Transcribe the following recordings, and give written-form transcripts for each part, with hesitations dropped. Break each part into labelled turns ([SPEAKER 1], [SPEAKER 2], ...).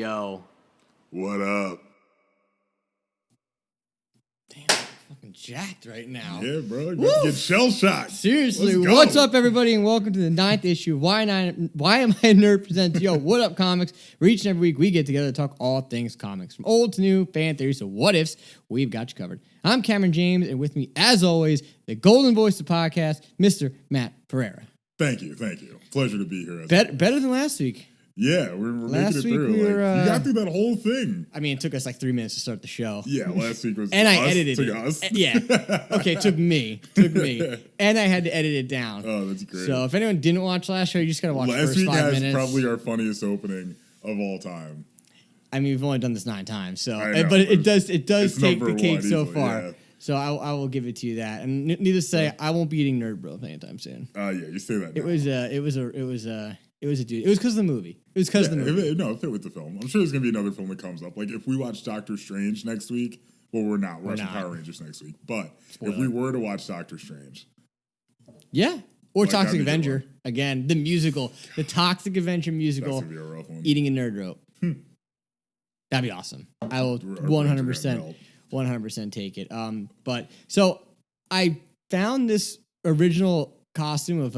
[SPEAKER 1] Yo.
[SPEAKER 2] What up?
[SPEAKER 1] Damn, I'm fucking jacked right now.
[SPEAKER 2] Yeah, bro. You're about to get shell-shocked.
[SPEAKER 1] Seriously, what's up, everybody, and welcome to the 9th issue of Why Am I a Nerd presents Yo, What Up Comics, where each and every week we get together to talk all things comics. From old to new, fan theories to what ifs, we've got you covered. I'm Cameron James, and with me, as always, the golden voice of the podcast, Mr. Matt Pereira.
[SPEAKER 2] Thank you. Pleasure to be here.
[SPEAKER 1] Better than last week.
[SPEAKER 2] Yeah, we're making it through.
[SPEAKER 1] We were,
[SPEAKER 2] you got through that whole thing.
[SPEAKER 1] I mean, it took us like 3 minutes to start the show.
[SPEAKER 2] Yeah, last week was
[SPEAKER 1] and
[SPEAKER 2] us,
[SPEAKER 1] I edited
[SPEAKER 2] took
[SPEAKER 1] it.
[SPEAKER 2] us.
[SPEAKER 1] Yeah. Okay, took me. And I had to edit it down.
[SPEAKER 2] Oh, that's great.
[SPEAKER 1] So if anyone didn't watch last show, you just got to watch the first 5 minutes.
[SPEAKER 2] Last week has probably our funniest opening of all time.
[SPEAKER 1] I mean, we've only done this 9 times, so
[SPEAKER 2] know,
[SPEAKER 1] but it does take the cake so
[SPEAKER 2] easily,
[SPEAKER 1] far.
[SPEAKER 2] Yeah.
[SPEAKER 1] So I will give it to you that. And needless to say, I won't be eating Nerd Bro anytime soon.
[SPEAKER 2] Yeah, you say that.
[SPEAKER 1] It was a dude. It was because of the movie. It was because of the movie.
[SPEAKER 2] It fit with the film. I'm sure there's gonna be another film that comes up. Like if we watch Doctor Strange next week, well, we're not. We're watching Power Rangers next week. But if we were to watch Doctor Strange,
[SPEAKER 1] yeah, or Toxic Avenger again, the musical, the Toxic Avenger musical,
[SPEAKER 2] that's gonna be a rough one.
[SPEAKER 1] Eating a Nerd Rope. That'd be awesome. I will 100% take it. But so I found this original costume of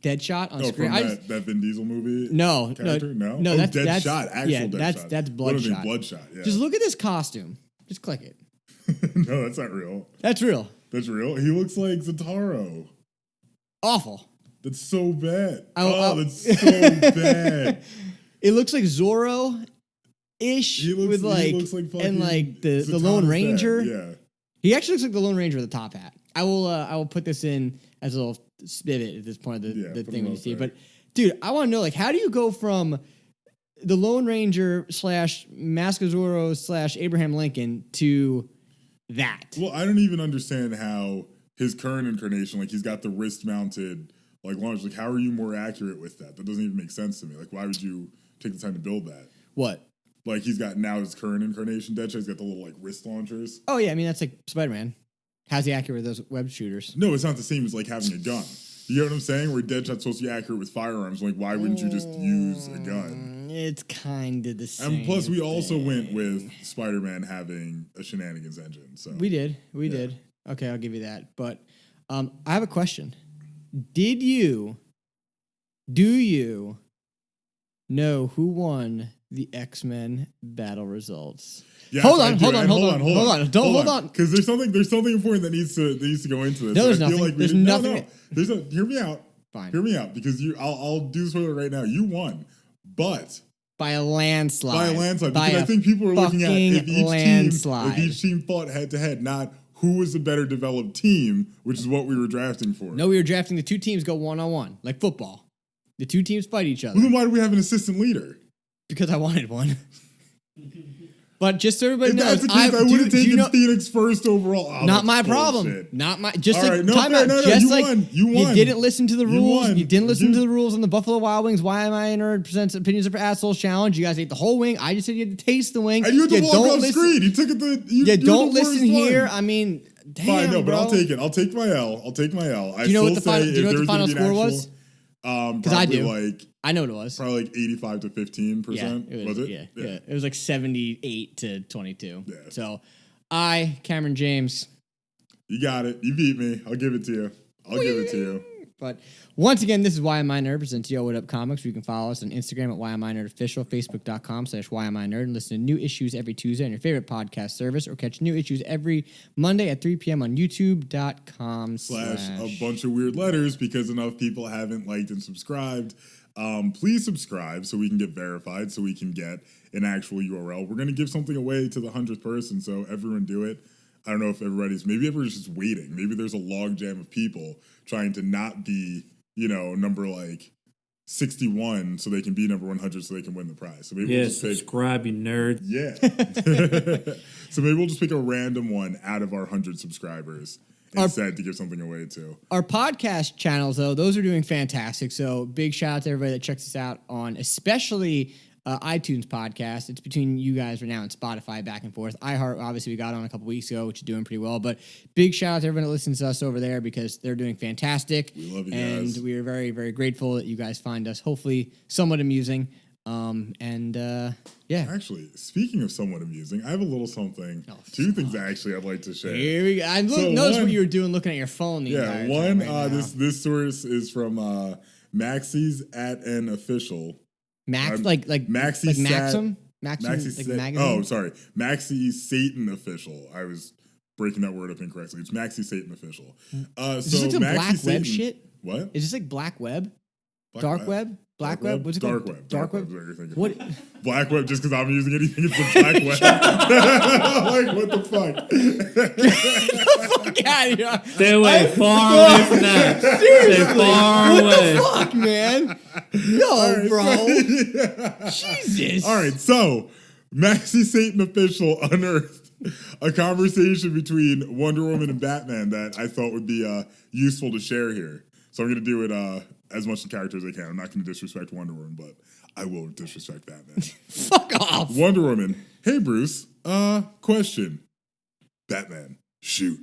[SPEAKER 1] Deadshot on screen.
[SPEAKER 2] From that Vin Diesel movie?
[SPEAKER 1] No.
[SPEAKER 2] That's Deadshot.
[SPEAKER 1] Deadshot. That's Bloodshot.
[SPEAKER 2] Bloodshot. Yeah.
[SPEAKER 1] Just look at this costume. Just click it.
[SPEAKER 2] No, that's not real.
[SPEAKER 1] That's real.
[SPEAKER 2] That's real. He looks like Zataro.
[SPEAKER 1] Awful.
[SPEAKER 2] That's so bad. That's so bad.
[SPEAKER 1] It looks like Zorro-ish
[SPEAKER 2] he looks like
[SPEAKER 1] and like the Lone Ranger.
[SPEAKER 2] Dad. Yeah.
[SPEAKER 1] He actually looks like the Lone Ranger with a top hat. I will put this in as a little spigot at this point of the thing when you see it. But dude, I want to know, like, how do you go from the Lone Ranger / Mask of Zorro / Abraham Lincoln to that?
[SPEAKER 2] Well, I don't even understand how his current incarnation, like he's got the wrist mounted like launch. Like, how are you more accurate with that? That doesn't even make sense to me. Like, why would you take the time to build that?
[SPEAKER 1] What?
[SPEAKER 2] Like, he's got now his current incarnation, Deadshot's got the little like wrist launchers.
[SPEAKER 1] Oh yeah, I mean that's like Spider-Man. How's he accurate with those web shooters?
[SPEAKER 2] No, it's not the same as like having a gun. You know what I'm saying? Where Deadshot's supposed to be accurate with firearms. Like, why wouldn't you just use a gun?
[SPEAKER 1] It's kind of the same.
[SPEAKER 2] And plus, we also went with Spider-Man having a Shinanigans Engine. So
[SPEAKER 1] we did. Okay, I'll give you that. But I have a question. Do you know who won the X-Men battle results?
[SPEAKER 2] Yes,
[SPEAKER 1] hold on. Hold on.
[SPEAKER 2] Because there's something important that needs to go into this.
[SPEAKER 1] No, there's nothing. There's nothing.
[SPEAKER 2] Hear me out.
[SPEAKER 1] Fine.
[SPEAKER 2] Hear me out because I'll do this right now. You won, but
[SPEAKER 1] by a landslide.
[SPEAKER 2] Because I think people are looking at if each team fought head to head, not who was the better developed team, which is what we were drafting for.
[SPEAKER 1] No, we were drafting the two teams go 1-on-1 like football. The two teams fight each other.
[SPEAKER 2] Well, then why do we have an assistant leader?
[SPEAKER 1] Because I wanted one. But just so everybody knows,
[SPEAKER 2] if that's the case, I would have taken Phoenix first overall. Oh,
[SPEAKER 1] not my problem.
[SPEAKER 2] Bullshit.
[SPEAKER 1] Not my. Just
[SPEAKER 2] all
[SPEAKER 1] like
[SPEAKER 2] right,
[SPEAKER 1] time out. Just like
[SPEAKER 2] you won.
[SPEAKER 1] You didn't listen to the rules.
[SPEAKER 2] You
[SPEAKER 1] didn't listen to the rules on the Buffalo Wild Wings. Why am I a nerd? Presents opinions of assholes challenge. You guys ate the whole wing. I just said you had to taste the wing.
[SPEAKER 2] And you had to walk off screen. You took it. You
[SPEAKER 1] don't listen here. I mean, damn,
[SPEAKER 2] fine, no,
[SPEAKER 1] bro.
[SPEAKER 2] But I'll take it. I'll take my L. Do
[SPEAKER 1] you know what the final score was? Because I do. I know what it was.
[SPEAKER 2] Probably like 85 to 15%. Was it?
[SPEAKER 1] Yeah. It was like 78 to 22.
[SPEAKER 2] Yeah.
[SPEAKER 1] So, Cameron James.
[SPEAKER 2] You got it. You beat me. I'll give it to you.
[SPEAKER 1] But once again, this is Why Am I Nerd, presents Yo What Up Comics. You can follow us on Instagram at Why Am I Nerd Official, Facebook.com/Why Am I Nerd, and listen to new issues every Tuesday on your favorite podcast service, or catch new issues every Monday at 3 p.m. on YouTube.com/
[SPEAKER 2] a bunch of weird letters because enough people haven't liked and subscribed. Please subscribe so we can get verified, so we can get an actual URL. We're going to give something away to the 100th person, so everyone do it. I don't know if maybe everyone's just waiting. Maybe there's a log jam of people trying to not be, number like 61 so they can be number 100 so they can win the prize. So maybe we'll just
[SPEAKER 3] subscribe, you nerd.
[SPEAKER 2] Yeah. So maybe we'll just pick a random one out of our 100 subscribers instead to give something away to.
[SPEAKER 1] Our podcast channels, though, those are doing fantastic. So big shout out to everybody that checks us out on especially iTunes podcast. It's between you guys right now and Spotify back and forth. iHeart, obviously, we got on a couple weeks ago, which is doing pretty well. But big shout out to everyone that listens to us over there because they're doing fantastic.
[SPEAKER 2] We love you
[SPEAKER 1] guys. And we are very, very grateful that you guys find us hopefully somewhat amusing. Yeah.
[SPEAKER 2] Actually, speaking of somewhat amusing, I have a little something. Two things actually I'd like to share.
[SPEAKER 1] Here we go. I noticed what you were doing, looking at your phone the entire time.
[SPEAKER 2] This source is from Maxie's at an official.
[SPEAKER 1] Maxi
[SPEAKER 2] Maxie
[SPEAKER 1] Maxim?
[SPEAKER 2] Maxie
[SPEAKER 1] magazine?
[SPEAKER 2] Oh, sorry. Maxie Satan official. I was breaking that word up incorrectly. It's Maxie Satan official.
[SPEAKER 1] Is this like some black web shit?
[SPEAKER 2] What?
[SPEAKER 1] Is this like black web? Dark web? Black web? What's it
[SPEAKER 2] Dark
[SPEAKER 1] called?
[SPEAKER 2] web.
[SPEAKER 1] Dark web?
[SPEAKER 2] Is what you're thinking.
[SPEAKER 1] What?
[SPEAKER 2] Black web, just because I'm using anything, it's the black web. Like, what the fuck?
[SPEAKER 1] Fuck out of here.
[SPEAKER 3] Stay away, far away from that.
[SPEAKER 1] Seriously.
[SPEAKER 3] Stay far
[SPEAKER 1] what
[SPEAKER 3] away.
[SPEAKER 1] the fuck, man? Yo, bro. Jesus.
[SPEAKER 2] All right, so Maxie Satan official unearthed a conversation between Wonder Woman and Batman that I thought would be useful to share here. So I'm going to do it as much in character as I can. I'm not going to disrespect Wonder Woman, but I will disrespect Batman.
[SPEAKER 1] Fuck off.
[SPEAKER 2] Wonder Woman. Hey, Bruce. Question. Batman. Shoot.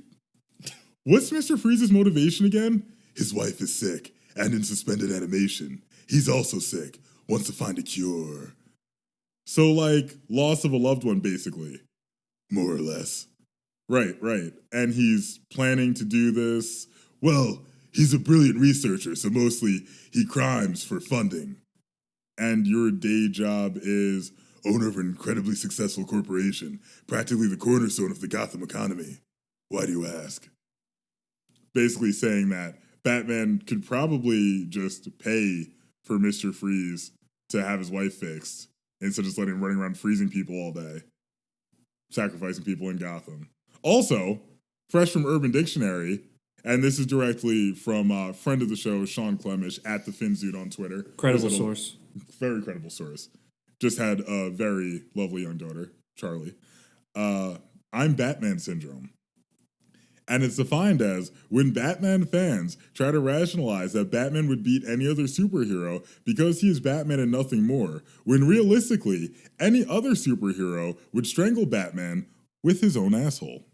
[SPEAKER 2] What's Mr. Freeze's motivation again? His wife is sick and in suspended animation. He's also sick. Wants to find a cure. So, like, loss of a loved one, basically. More or less. Right. And he's planning to do this. Well, he's a brilliant researcher, so mostly he crimes for funding. And your day job is owner of an incredibly successful corporation, practically the cornerstone of the Gotham economy. Why do you ask? Basically saying that Batman could probably just pay for Mr. Freeze to have his wife fixed instead of just letting him running around freezing people all day, sacrificing people in Gotham. Also, fresh from Urban Dictionary, and this is directly from a friend of the show, Sean Clemish, at the Finzoot on Twitter.
[SPEAKER 3] Credible source.
[SPEAKER 2] Very credible source. Just had a very lovely young daughter, Charlie. I'm Batman syndrome. And it's defined as when Batman fans try to rationalize that Batman would beat any other superhero because he is Batman and nothing more, when realistically, any other superhero would strangle Batman with his own asshole.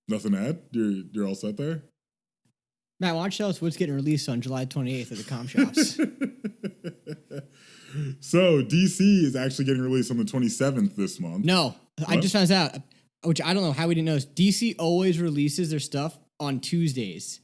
[SPEAKER 2] Nothing to add? You're all set there?
[SPEAKER 1] Matt, why don't you tell us what's getting released on July 28th at the comp shops?
[SPEAKER 2] So, DC is actually getting released on the 27th this month.
[SPEAKER 1] No, what? I just found out, which I don't know how we didn't know. DC always releases their stuff on Tuesdays.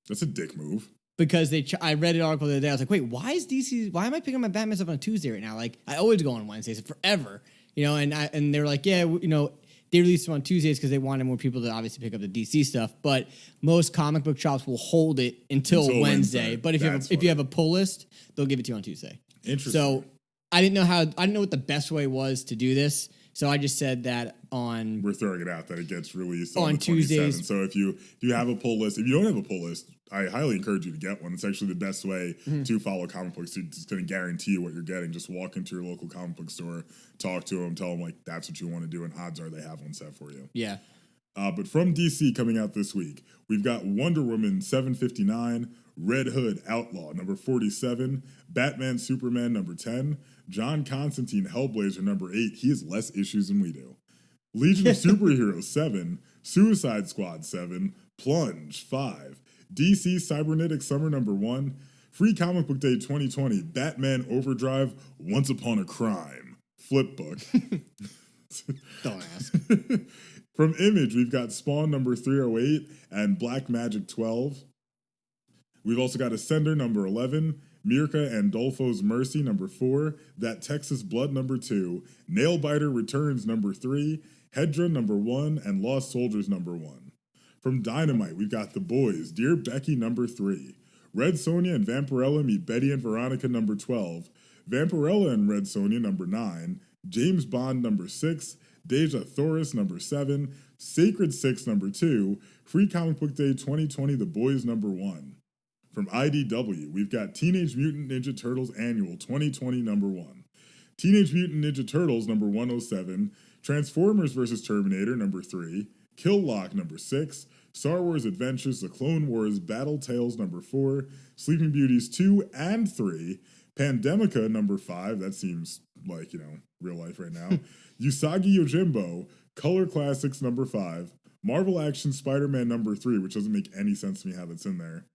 [SPEAKER 2] That's a dick move.
[SPEAKER 1] Because I read an article the other day. I was like, wait, why am I picking up my Batman stuff on a Tuesday right now? Like, I always go on Wednesdays forever, and they were like, yeah, they release them on Tuesdays because they wanted more people to obviously pick up the DC stuff. But most comic book shops will hold it until Wednesday. But if you have a pull list, they'll give it to you on Tuesday.
[SPEAKER 2] Interesting.
[SPEAKER 1] So I didn't know what the best way was to do this. So I just said that we're
[SPEAKER 2] throwing it out that it gets released on the 27th.
[SPEAKER 1] Tuesdays.
[SPEAKER 2] So if you have a pull list, if you don't have a pull list, I highly encourage you to get one. It's actually the best way to follow comic books. It's going to guarantee you what you're getting. Just walk into your local comic book store, talk to them, tell them like that's what you want to do, and odds are they have one set for you.
[SPEAKER 1] Yeah.
[SPEAKER 2] But from DC coming out this week, we've got Wonder Woman 759, Red Hood Outlaw number 47, Batman Superman number 10, John Constantine Hellblazer number 8. He has less issues than we do. Legion of Superheroes 7, Suicide Squad 7, Plunge 5, DC Cybernetic Summer number 1, Free Comic Book Day 2020, Batman Overdrive, Once Upon a Crime, Flipbook.
[SPEAKER 1] Don't ask.
[SPEAKER 2] From Image, we've got Spawn number 308 and Black Magic 12. We've also got Ascender number 11, Mirka and Dolfo's Mercy number 4, That Texas Blood number 2, Nailbiter Returns number 3, Hedra number 1, and Lost Soldiers number 1. From Dynamite, we've got The Boys, Dear Becky number 3, Red Sonja and Vampirella Meet Betty and Veronica number 12, Vampirella and Red Sonja number 9, James Bond number 6, Deja Thoris number 7, Sacred 6 number 2, Free Comic Book Day 2020, The Boys number 1. From IDW, we've got Teenage Mutant Ninja Turtles Annual 2020 number 1, Teenage Mutant Ninja Turtles number 107, Transformers vs. Terminator number 3, Kill Lock number 6, Star Wars Adventures The Clone Wars Battle Tales number 4, Sleeping Beauties 2 and 3, Pandemica number 5, that seems like, real life right now, Usagi Yojimbo, Color Classics number 5, Marvel Action Spider-Man number 3, which doesn't make any sense to me how that's in there,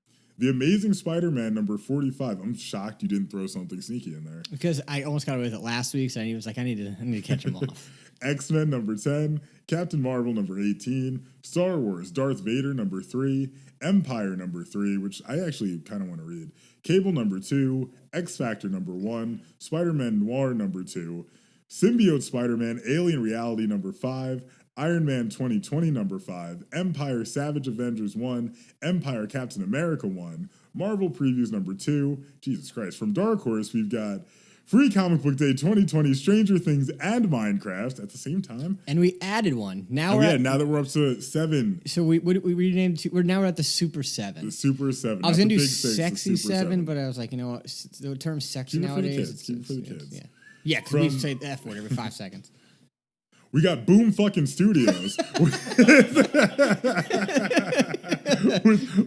[SPEAKER 2] The Amazing Spider-Man number 45. I'm shocked you didn't throw something sneaky in there.
[SPEAKER 1] Because I almost got away with it last week, so I was like, I need to catch him off.
[SPEAKER 2] X-Men number 10, Captain Marvel number 18, Star Wars Darth Vader number 3, Empire number 3, which I actually kind of want to read, Cable number 2, X Factor number 1, Spider-Man Noir number 2, Symbiote Spider-Man Alien Reality number 5, Iron Man 2020 number 5, Empire Savage Avengers 1, Empire Captain America 1, Marvel Previews number 2, Jesus Christ. From Dark Horse, we've got Free Comic Book Day 2020, Stranger Things, and Minecraft at the same time.
[SPEAKER 1] And we added one. Now
[SPEAKER 2] now that we're up to 7.
[SPEAKER 1] So we renamed. We're at the Super 7.
[SPEAKER 2] The Super 7.
[SPEAKER 1] I was gonna do
[SPEAKER 2] Big 6,
[SPEAKER 1] Sexy
[SPEAKER 2] Super
[SPEAKER 1] 7, but I was like, you know what? The term sexy
[SPEAKER 2] Keep it for the
[SPEAKER 1] nowadays.
[SPEAKER 2] kids. Keep it for the kids.
[SPEAKER 1] Yeah. Yeah, because we say the F word every 5 seconds.
[SPEAKER 2] We got Boom fucking Studios with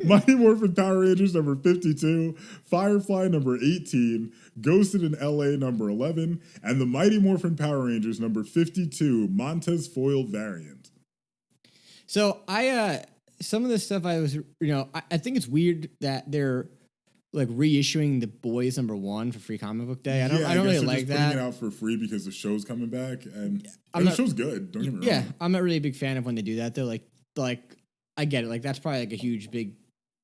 [SPEAKER 2] Mighty Morphin Power Rangers number 52, Firefly number 18, Ghosted in LA number 11, and the Mighty Morphin Power Rangers number 52, Montez Foil variant.
[SPEAKER 1] So some of the stuff I think it's weird that they're like reissuing the Boys number 1 for Free Comic Book Day. I don't really like that.
[SPEAKER 2] Putting it out for free because the show's coming back, and the show's good. Don't get me wrong.
[SPEAKER 1] Yeah, I'm not really a big fan of when they do that. They're like I get it. Like that's probably like a huge big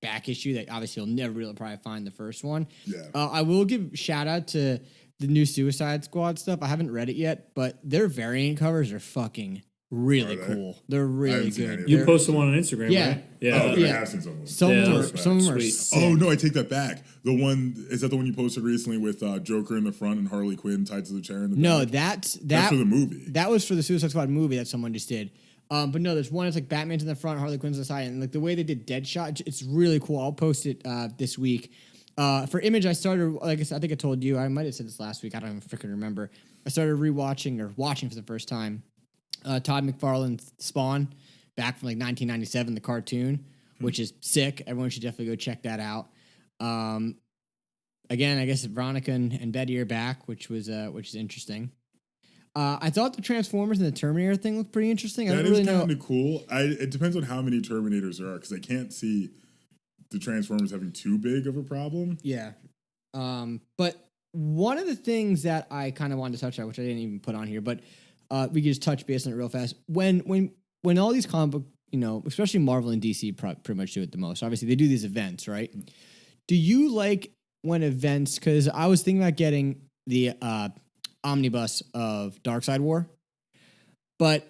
[SPEAKER 1] back issue that obviously you'll never really probably find the first one.
[SPEAKER 2] Yeah.
[SPEAKER 1] I will give shout out to the new Suicide Squad stuff. I haven't read it yet, but their variant covers are fucking really cool. They're really good.
[SPEAKER 3] You posted one on Instagram,
[SPEAKER 1] Yeah.
[SPEAKER 3] right? Yeah.
[SPEAKER 2] Oh, I have seen some of them.
[SPEAKER 1] Some of them are
[SPEAKER 3] Sweet.
[SPEAKER 1] sick.
[SPEAKER 2] Oh no, I take that back. Is that the one you posted recently with Joker in the front and Harley Quinn tied to the chair in the back?
[SPEAKER 1] No, that's
[SPEAKER 2] for the movie.
[SPEAKER 1] That was for the Suicide Squad movie that someone just did. But no, there's one that's like Batman's in the front, Harley Quinn's on the side, and like the way they did Deadshot, it's really cool. I'll post it this week. For Image, I started, like I said, I think I told you, I might have said this last week, I don't even freaking remember. I started watching for the first time Todd McFarlane's Spawn, back from like 1997, the cartoon, which is sick. Everyone should definitely go check that out. Again, I guess Veronica and Betty are back, which is interesting. I thought the Transformers and the Terminator thing looked pretty interesting.
[SPEAKER 2] That is kind of cool. It depends on how many Terminators there are, because I can't see the Transformers having too big of a problem.
[SPEAKER 1] Yeah. But one of the things that I kind of wanted to touch on, which I didn't even put on here, but we could just touch base on it real fast. When all these comic book, especially Marvel and DC pretty much do it the most. Obviously, they do these events, right? Do you like when events, because I was thinking about getting the omnibus of Darkseid War, but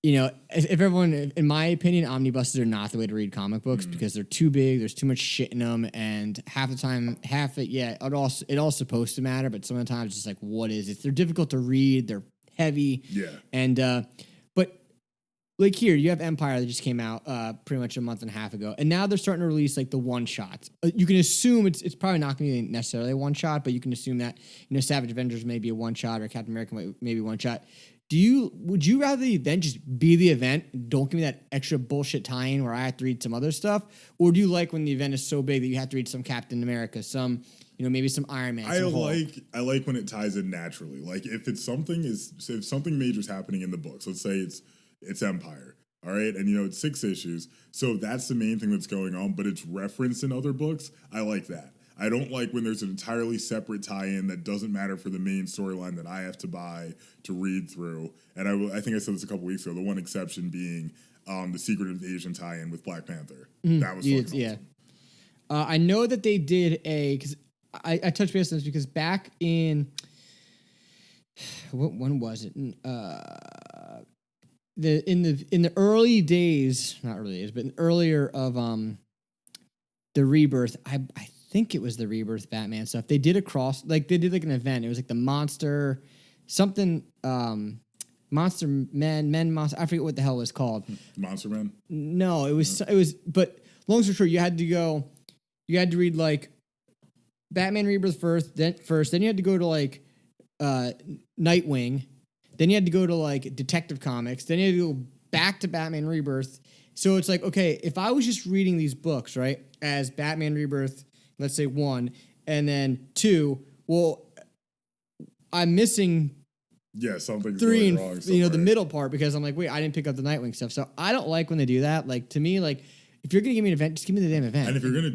[SPEAKER 1] if everyone, in my opinion, omnibuses are not the way to read comic books because they're too big, there's too much shit in them, and half the time, it all supposed to matter, but sometimes it's just like, what is it? They're difficult to read, they're heavy, and but like here, you have Empire that just came out pretty much a month and a half ago, and now they're starting to release like the one shots. You can assume it's probably not going to be necessarily a one shot, but you can assume that Savage Avengers may be a one shot or Captain America may be one shot. Would you rather the event just be the event? Don't give me that extra bullshit tie-in where I have to read some other stuff, or do you like when the event is so big that you have to read some Captain America, some maybe some Iron Man?
[SPEAKER 2] I like when it ties in naturally. Like if something major is happening in the books, let's say it's Empire, all right, and it's 6 issues, so that's the main thing that's going on, but it's referenced in other books. I like that. I don't like when there's an entirely separate tie-in that doesn't matter for the main storyline that I have to buy to read through. And I think I said this a couple weeks ago. The one exception being the Secret Invasion tie-in with Black Panther. That was fucking awesome.
[SPEAKER 1] Yeah. I know that they did because I touched base on this because back in when was it? In the early days, not early days, but earlier of the Rebirth, I think it was the Rebirth Batman stuff. They did an event. It was like the Monster something Monster Men Monster. I forget what the hell it was called.
[SPEAKER 2] Monster Men?
[SPEAKER 1] No, it was but long story short, you had to read like Batman Rebirth first, then you had to go to like Nightwing, then you had to go to like Detective Comics, then you had to go back to Batman Rebirth. So it's like, okay, if I was just reading these books, right, as Batman Rebirth, let's say 1, and then 2, well, I'm missing
[SPEAKER 2] something's
[SPEAKER 1] 3
[SPEAKER 2] going
[SPEAKER 1] and
[SPEAKER 2] wrong
[SPEAKER 1] the middle part because I'm like, wait, I didn't pick up the Nightwing stuff. So I don't like when they do that. Like to me, like if you're gonna give me an event, just give me the damn event.
[SPEAKER 2] And if you're gonna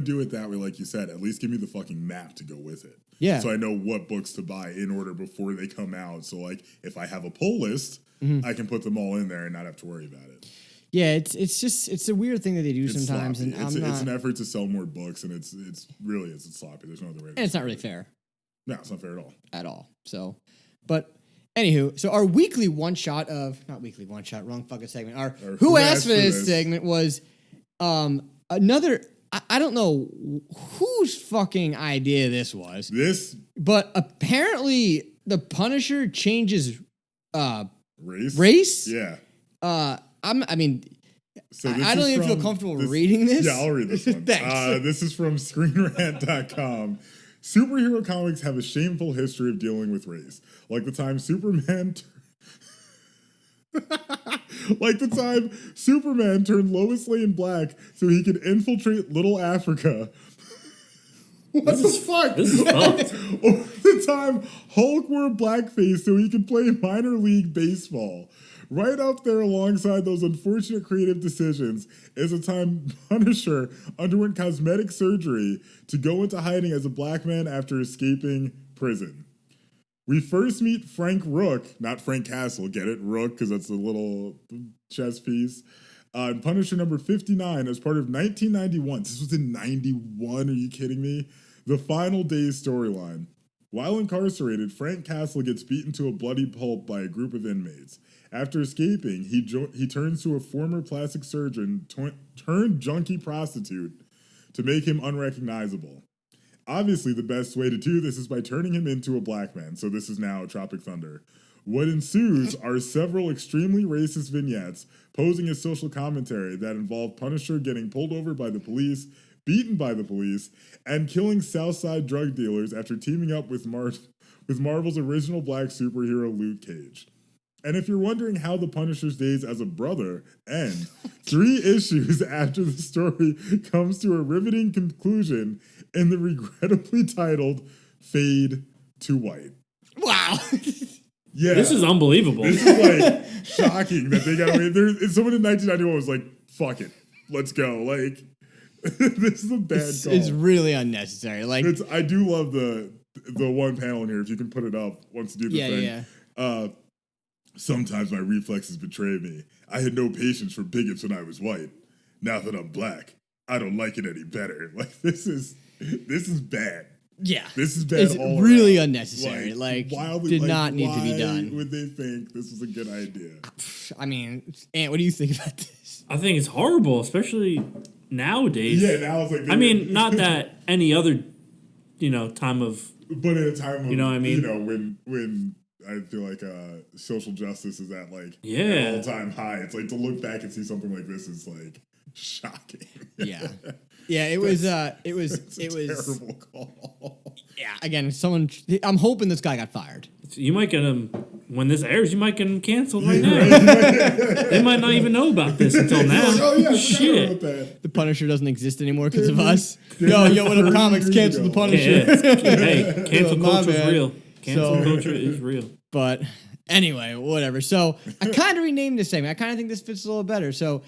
[SPEAKER 2] do it that way, like you said, at least give me the fucking map to go with it.
[SPEAKER 1] Yeah.
[SPEAKER 2] So I know what books to buy in order before they come out. So like if I have a pull list, I can put them all in there and not have to worry about it.
[SPEAKER 1] Yeah, it's a weird thing that they do sometimes,
[SPEAKER 2] sloppy.
[SPEAKER 1] and
[SPEAKER 2] it's an effort to sell more books, and it's sloppy. There's no other way.
[SPEAKER 1] and it's not really fair
[SPEAKER 2] No, it's not fair at all.
[SPEAKER 1] So, but anywho, so our weekly one shot, wrong fucking segment. Our Who Asked for This segment was another. I don't know whose fucking idea this was. But apparently the Punisher changes race.
[SPEAKER 2] Yeah.
[SPEAKER 1] I don't even feel comfortable reading this.
[SPEAKER 2] Yeah, I'll read this one.
[SPEAKER 1] Thanks.
[SPEAKER 2] This is from ScreenRant.com. Superhero comics have a shameful history of dealing with race. Like the time Superman turned Lois Lane black so he could infiltrate Little Africa. What the fuck?
[SPEAKER 3] This is fucked.
[SPEAKER 2] Or the time Hulk wore blackface so he could play minor league baseball. Right up there alongside those unfortunate creative decisions is a time Punisher underwent cosmetic surgery to go into hiding as a black man after escaping prison. We first meet Frank Rook, not Frank Castle, get it? Rook, because that's a little chess piece. In Punisher number 59 as part of 1991. This was in 91, are you kidding me? The Final Days storyline. While incarcerated, Frank Castle gets beaten to a bloody pulp by a group of inmates. After escaping, he turns to a former plastic surgeon turned junkie prostitute to make him unrecognizable. Obviously, the best way to do this is by turning him into a black man, so this is now Tropic Thunder. What ensues are several extremely racist vignettes posing as social commentary that involve Punisher getting pulled over by the police, beaten by the police, and killing Southside drug dealers after teaming up with Marvel's original black superhero Luke Cage. And if you're wondering how the Punisher's days as a brother end, 3 issues after the story comes to a riveting conclusion in the regrettably titled Fade to White.
[SPEAKER 1] Wow.
[SPEAKER 2] Yeah.
[SPEAKER 3] This is unbelievable.
[SPEAKER 2] This is like shocking that they got away. Someone in 1991 was like, fuck it, let's go. Like, this is a bad call.
[SPEAKER 1] It's really unnecessary. Like,
[SPEAKER 2] I do love the one panel in here, if you can put it up once you do the thing.
[SPEAKER 1] Yeah.
[SPEAKER 2] Sometimes my reflexes betray me. I had no patience for bigots when I was white. Now that I'm black, I don't like it any better. Like, this is bad.
[SPEAKER 1] Yeah.
[SPEAKER 2] This is bad.
[SPEAKER 1] It's
[SPEAKER 2] all
[SPEAKER 1] really
[SPEAKER 2] around.
[SPEAKER 1] unnecessary. Like,
[SPEAKER 2] wildly,
[SPEAKER 1] did not need to be done.
[SPEAKER 2] Why would they think this was a good idea?
[SPEAKER 1] I mean, Ant, what do you think about this?
[SPEAKER 3] I think it's horrible, especially nowadays.
[SPEAKER 2] Yeah, now it's like...
[SPEAKER 3] I mean, not that any other, time of...
[SPEAKER 2] But at a time of,
[SPEAKER 3] you know what I mean?
[SPEAKER 2] When I feel like social justice is at like
[SPEAKER 3] an
[SPEAKER 2] all-time high. It's like to look back and see something like this is like shocking.
[SPEAKER 1] Yeah. Yeah, it was
[SPEAKER 2] terrible call.
[SPEAKER 1] Yeah, again, I'm hoping this guy got fired.
[SPEAKER 3] You might get him, when this airs, you might get him canceled right now. They might not even know about this until now.
[SPEAKER 2] Oh, yeah,
[SPEAKER 3] shit.
[SPEAKER 1] The Punisher doesn't exist anymore because of us. Yo, what up, comics? Cancel the Punisher.
[SPEAKER 3] Hey, cancel culture is real. Cancel culture is real.
[SPEAKER 1] But anyway, whatever. So I kind of renamed this segment. I kind of think this fits a little better. So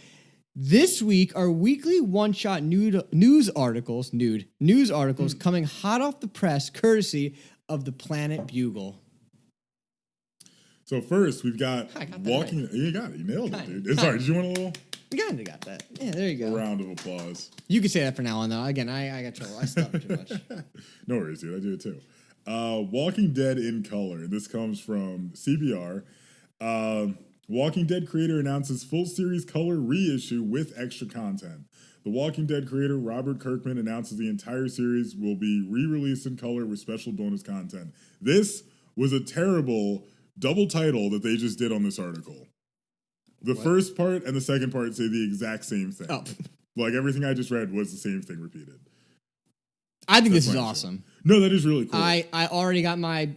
[SPEAKER 1] this week, our weekly one-shot news articles coming hot off the press, courtesy of the Planet Bugle.
[SPEAKER 2] So first, we've got Walking... Right. You got it. You nailed it, dude. Sorry, did you want a little...
[SPEAKER 1] You kind of got that. Yeah, there you go.
[SPEAKER 2] A round of applause.
[SPEAKER 1] You can say that for now on, though. Again, I got trouble. I stutter too much.
[SPEAKER 2] No worries, dude. I do it too. Walking Dead in color. This comes from CBR. Walking Dead creator announces full series color reissue with extra content. The Walking Dead creator Robert Kirkman announces the entire series will be re-released in color with special bonus content. This was a terrible double title that they just did on this article. The first part and the second part say the exact same thing.
[SPEAKER 1] Oh.
[SPEAKER 2] Like everything I just read was the same thing repeated.
[SPEAKER 1] I think this is awesome.
[SPEAKER 2] No, that is really cool.
[SPEAKER 1] I already got my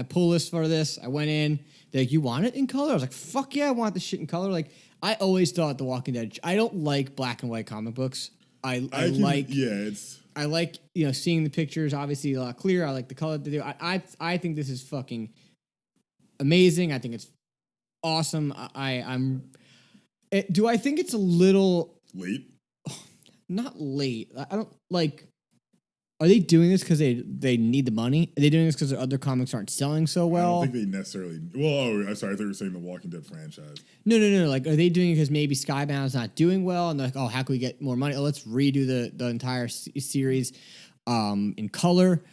[SPEAKER 1] pull list for this. I went in. They're like, you want it in color? I was like, fuck yeah, I want this shit in color. Like, I always thought The Walking Dead. I don't like black and white comic books. I like seeing the pictures obviously a lot clearer. I like the color they do. I think this is fucking amazing. I think it's awesome. Do I think it's a little
[SPEAKER 2] Late?
[SPEAKER 1] Not late. I don't like. Are they doing this because they need the money? Are they doing this because their other comics aren't selling so well?
[SPEAKER 2] I don't think they necessarily. Well, I'm sorry. I thought you were saying the Walking Dead franchise.
[SPEAKER 1] No. Like, are they doing it because maybe Skybound's not doing well, and they're like, oh, how can we get more money? Oh, let's redo the entire series in color.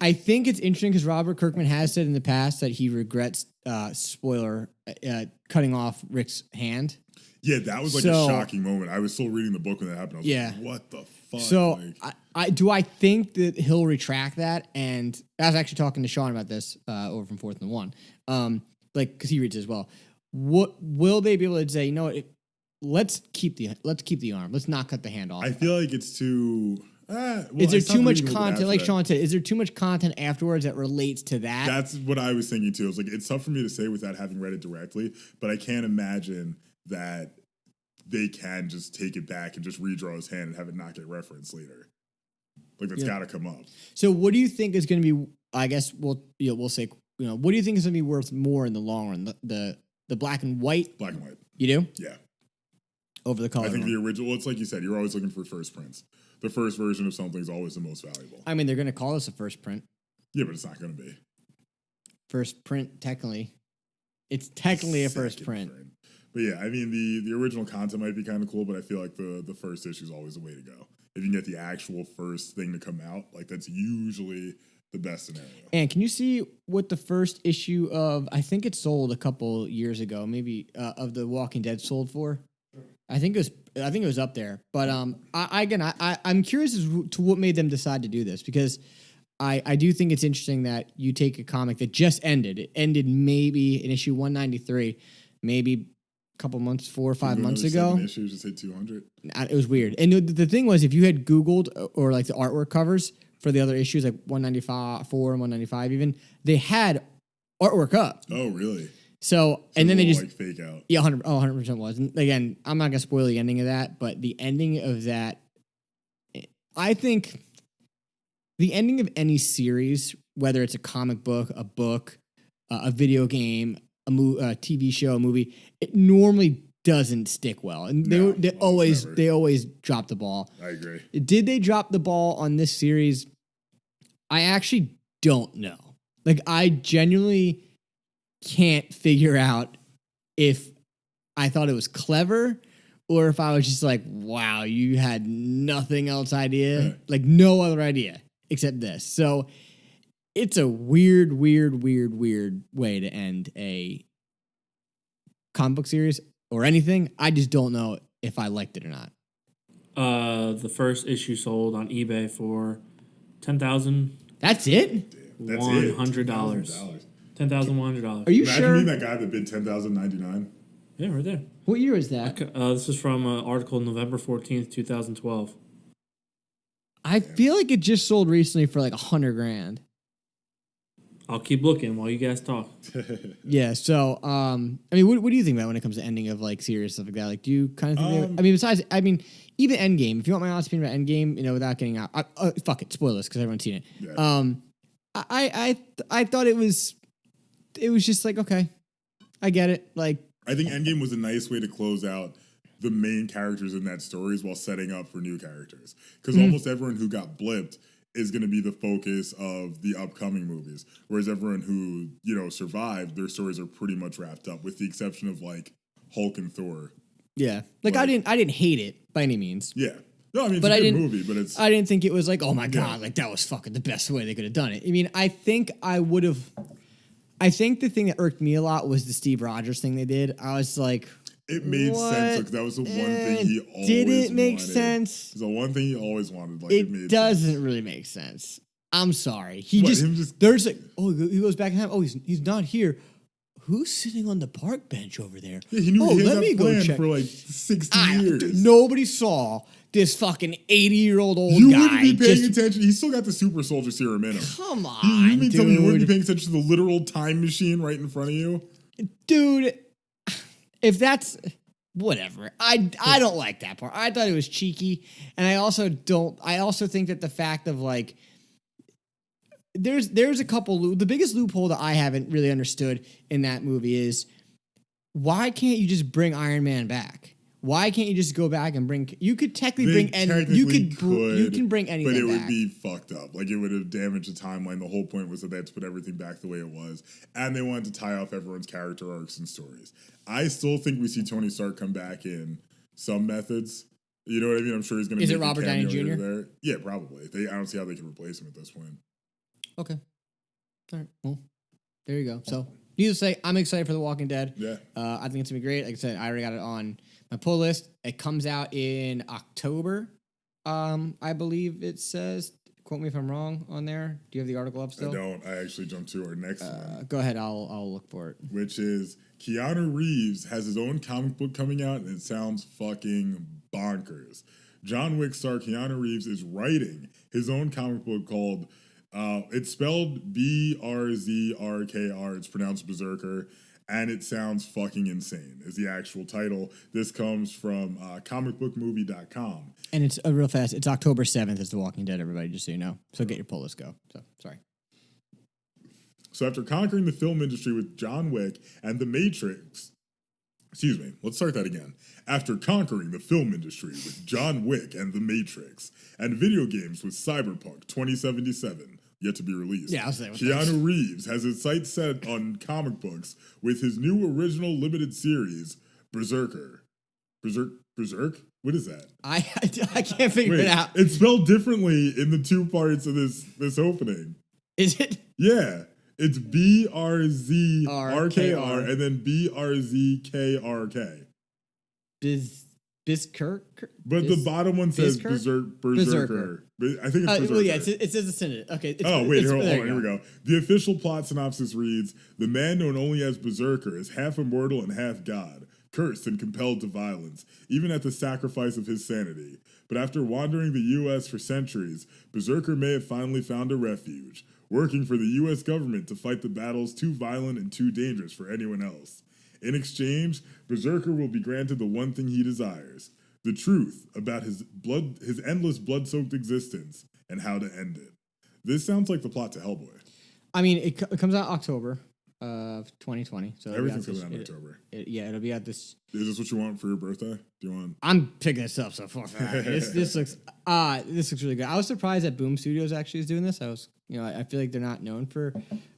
[SPEAKER 1] I think it's interesting because Robert Kirkman has said in the past that he regrets spoiler cutting off Rick's hand.
[SPEAKER 2] Yeah, that was like a shocking moment. I was still reading the book when that happened. I was like, what the fuck?
[SPEAKER 1] So I think that he'll retract that. And I was actually talking to Sean about this over from 4th and 1. Because he reads as well. What will they be able to say, you know what, let's keep the arm. Let's not cut the hand off.
[SPEAKER 2] I feel like it's too
[SPEAKER 1] is there too much content? Like Sean said, is there too much content afterwards that relates to that?
[SPEAKER 2] That's what I was thinking too. It's like it's tough for me to say without having read it directly, but I can't imagine that they can just take it back and just redraw his hand and have it not get referenced later. Like that's got to come up.
[SPEAKER 1] So what do you think is going to be? I guess we'll say what do you think is going to be worth more in the long run? The black and white.
[SPEAKER 2] Black and white.
[SPEAKER 1] You do?
[SPEAKER 2] Yeah.
[SPEAKER 1] Over the color.
[SPEAKER 2] I think the original. It's like you said. You're always looking for first prints. The first version of something is always the most valuable.
[SPEAKER 1] I mean, they're going to call this a first print.
[SPEAKER 2] Yeah, but it's not going to be.
[SPEAKER 1] First print, technically. It's technically a first print.
[SPEAKER 2] But yeah, I mean, the original content might be kind of cool, but I feel like the first issue is always the way to go. If you can get the actual first thing to come out, like that's usually the best scenario. And
[SPEAKER 1] can you see what the first issue of, I think it sold a couple years ago, maybe of The Walking Dead sold for? I think it was up there. But I'm curious as to what made them decide to do this, because I do think it's interesting that you take a comic that just ended. It ended maybe in issue 193, maybe a couple months, 4 or 5 months ago.
[SPEAKER 2] Issues just hit 200.
[SPEAKER 1] It was weird. And the thing was, if you had Googled or like the artwork covers for the other issues, like 194 and 195 even, they had artwork up.
[SPEAKER 2] Oh, really?
[SPEAKER 1] So and then they just
[SPEAKER 2] like fake out.
[SPEAKER 1] Yeah, 100% was. And again, I'm not gonna spoil the ending of that, but the ending of that, I think, the ending of any series, whether it's a comic book, a video game, a TV show, a movie, it normally doesn't stick well, and they always drop the ball.
[SPEAKER 2] I agree.
[SPEAKER 1] Did they drop the ball on this series? I actually don't know. Like, I genuinely can't figure out if I thought it was clever or if I was just like, wow, you had nothing else idea, like no other idea except this. So it's a weird way to end a comic book series or anything. I just don't know if I liked it or not.
[SPEAKER 3] The first issue sold on eBay for $10,000.
[SPEAKER 1] That's it?
[SPEAKER 2] That's
[SPEAKER 3] $100. $10,100.
[SPEAKER 1] Are you
[SPEAKER 2] Imagine
[SPEAKER 1] sure?
[SPEAKER 2] being that guy that bid $10,099.
[SPEAKER 3] Yeah, right there.
[SPEAKER 1] What year is that?
[SPEAKER 3] This is from an article November 14th, 2012.
[SPEAKER 1] I feel like it just sold recently for like $100,000.
[SPEAKER 3] I'll keep looking while you guys talk.
[SPEAKER 1] Yeah. So, I mean, what do you think about when it comes to ending of like series stuff like that? Like, do you kind of think? Even Endgame. If you want my honest opinion about Endgame, without getting out, fuck it, spoil this because everyone's seen it. Yeah. I thought it was just like, okay, I get it. Like,
[SPEAKER 2] I think Endgame was a nice way to close out the main characters in that stories while setting up for new characters. Because almost everyone who got blipped is going to be the focus of the upcoming movies. Whereas everyone who, survived, their stories are pretty much wrapped up, with the exception of like Hulk and Thor.
[SPEAKER 1] Yeah. Like I didn't hate it by any means.
[SPEAKER 2] Yeah. No, I mean, it's a good movie, but I
[SPEAKER 1] didn't think it was like, oh my God, like that was fucking the best way they could have done it. I mean, I think the thing that irked me a lot was the Steve Rogers thing they did. I was like,
[SPEAKER 2] it made sense. Like, that was the one thing he always
[SPEAKER 1] did it make
[SPEAKER 2] wanted.
[SPEAKER 1] sense?
[SPEAKER 2] It's the one thing he always wanted. Like,
[SPEAKER 1] it doesn't really make sense. I'm sorry. There's like, he goes back in time. Oh, he's not here. Who's sitting on the park bench over there?
[SPEAKER 2] Yeah, he knew he had that plan for like 60 years.
[SPEAKER 1] Nobody saw this fucking 80-year-old old guy.
[SPEAKER 2] You wouldn't be paying attention. He's still got the super soldier serum in him.
[SPEAKER 1] Come on,
[SPEAKER 2] you mean tell me you wouldn't be paying attention to the literal time machine right in front of you?
[SPEAKER 1] Dude, if that's... Whatever. I don't like that part. I thought it was cheeky. And I also think that the fact of like... There's a couple... The biggest loophole that I haven't really understood in that movie is, why can't you just bring Iron Man back? why can't you just go back and bring? You could technically
[SPEAKER 2] They
[SPEAKER 1] bring any.
[SPEAKER 2] technically
[SPEAKER 1] You can bring anything
[SPEAKER 2] but it
[SPEAKER 1] back.
[SPEAKER 2] would be fucked up. Like, it would have damaged the timeline. The whole point was that they had to put everything back the way it was, and they wanted to tie off everyone's character arcs and stories. I still think we see Tony Stark come back in some methods. You know what I mean? I'm sure he's going to.
[SPEAKER 1] Is it Robert Downey Jr.?
[SPEAKER 2] There. Yeah, probably. I don't see how they can replace him at this point.
[SPEAKER 1] Okay. All right. Well, there you go. So, needless to say, I'm excited for The Walking Dead.
[SPEAKER 2] Yeah.
[SPEAKER 1] I think it's going to be great. Like I said, I already got it on my pull list. It comes out in October, I believe it says. Quote me if I'm wrong on there. Do you have the article up still?
[SPEAKER 2] I don't. I actually jumped to our next one.
[SPEAKER 1] Go ahead. I'll look for it.
[SPEAKER 2] Which is Keanu Reeves has his own comic book coming out, and it sounds fucking bonkers. John Wick star Keanu Reeves is writing his own comic book called, it's spelled Brzrkr, it's pronounced Berserker, and it sounds fucking insane, is the actual title. This comes from comicbookmovie.com.
[SPEAKER 1] And it's real fast. It's October 7th is The Walking Dead, everybody, just so you know. So get your pull list go. So, sorry.
[SPEAKER 2] So after conquering the film industry with John Wick and The Matrix, excuse me, let's start that again. After conquering the film industry with John Wick and The Matrix, and video games with Cyberpunk 2077, yet to be released,
[SPEAKER 1] Yeah, I'll say
[SPEAKER 2] Keanu Reeves has his sights set on comic books with his new original limited series, Berserker. Berserk? What is that?
[SPEAKER 1] I can't figure it out.
[SPEAKER 2] It's spelled differently in the two parts of this opening.
[SPEAKER 1] Is it?
[SPEAKER 2] Yeah. It's BRZRKR and then BRZKRK.
[SPEAKER 1] Bizkirk?
[SPEAKER 2] But the bottom one says
[SPEAKER 1] Berserker?
[SPEAKER 2] Berserker. I think it's Berserker.
[SPEAKER 1] Well, yeah, it says a synonym. Okay.
[SPEAKER 2] Hold on, here we go. The official plot synopsis reads, the man known only as Berserker is half immortal and half god, cursed and compelled to violence, even at the sacrifice of his sanity. But after wandering the U.S. for centuries, Berserker may have finally found a refuge, working for the U.S. government to fight the battles too violent and too dangerous for anyone else. In exchange, Berserker will be granted the one thing he desires, the truth about his endless blood-soaked existence and how to end it. This sounds like the plot to Hellboy.
[SPEAKER 1] I mean, it comes out October of 2020. So
[SPEAKER 2] everything's coming out in October.
[SPEAKER 1] It'll be at this.
[SPEAKER 2] Is this what you want for your birthday? Do you want?
[SPEAKER 1] I'm picking this up so far. This looks really good. I was surprised that Boom Studios actually is doing this. I feel like they're not known for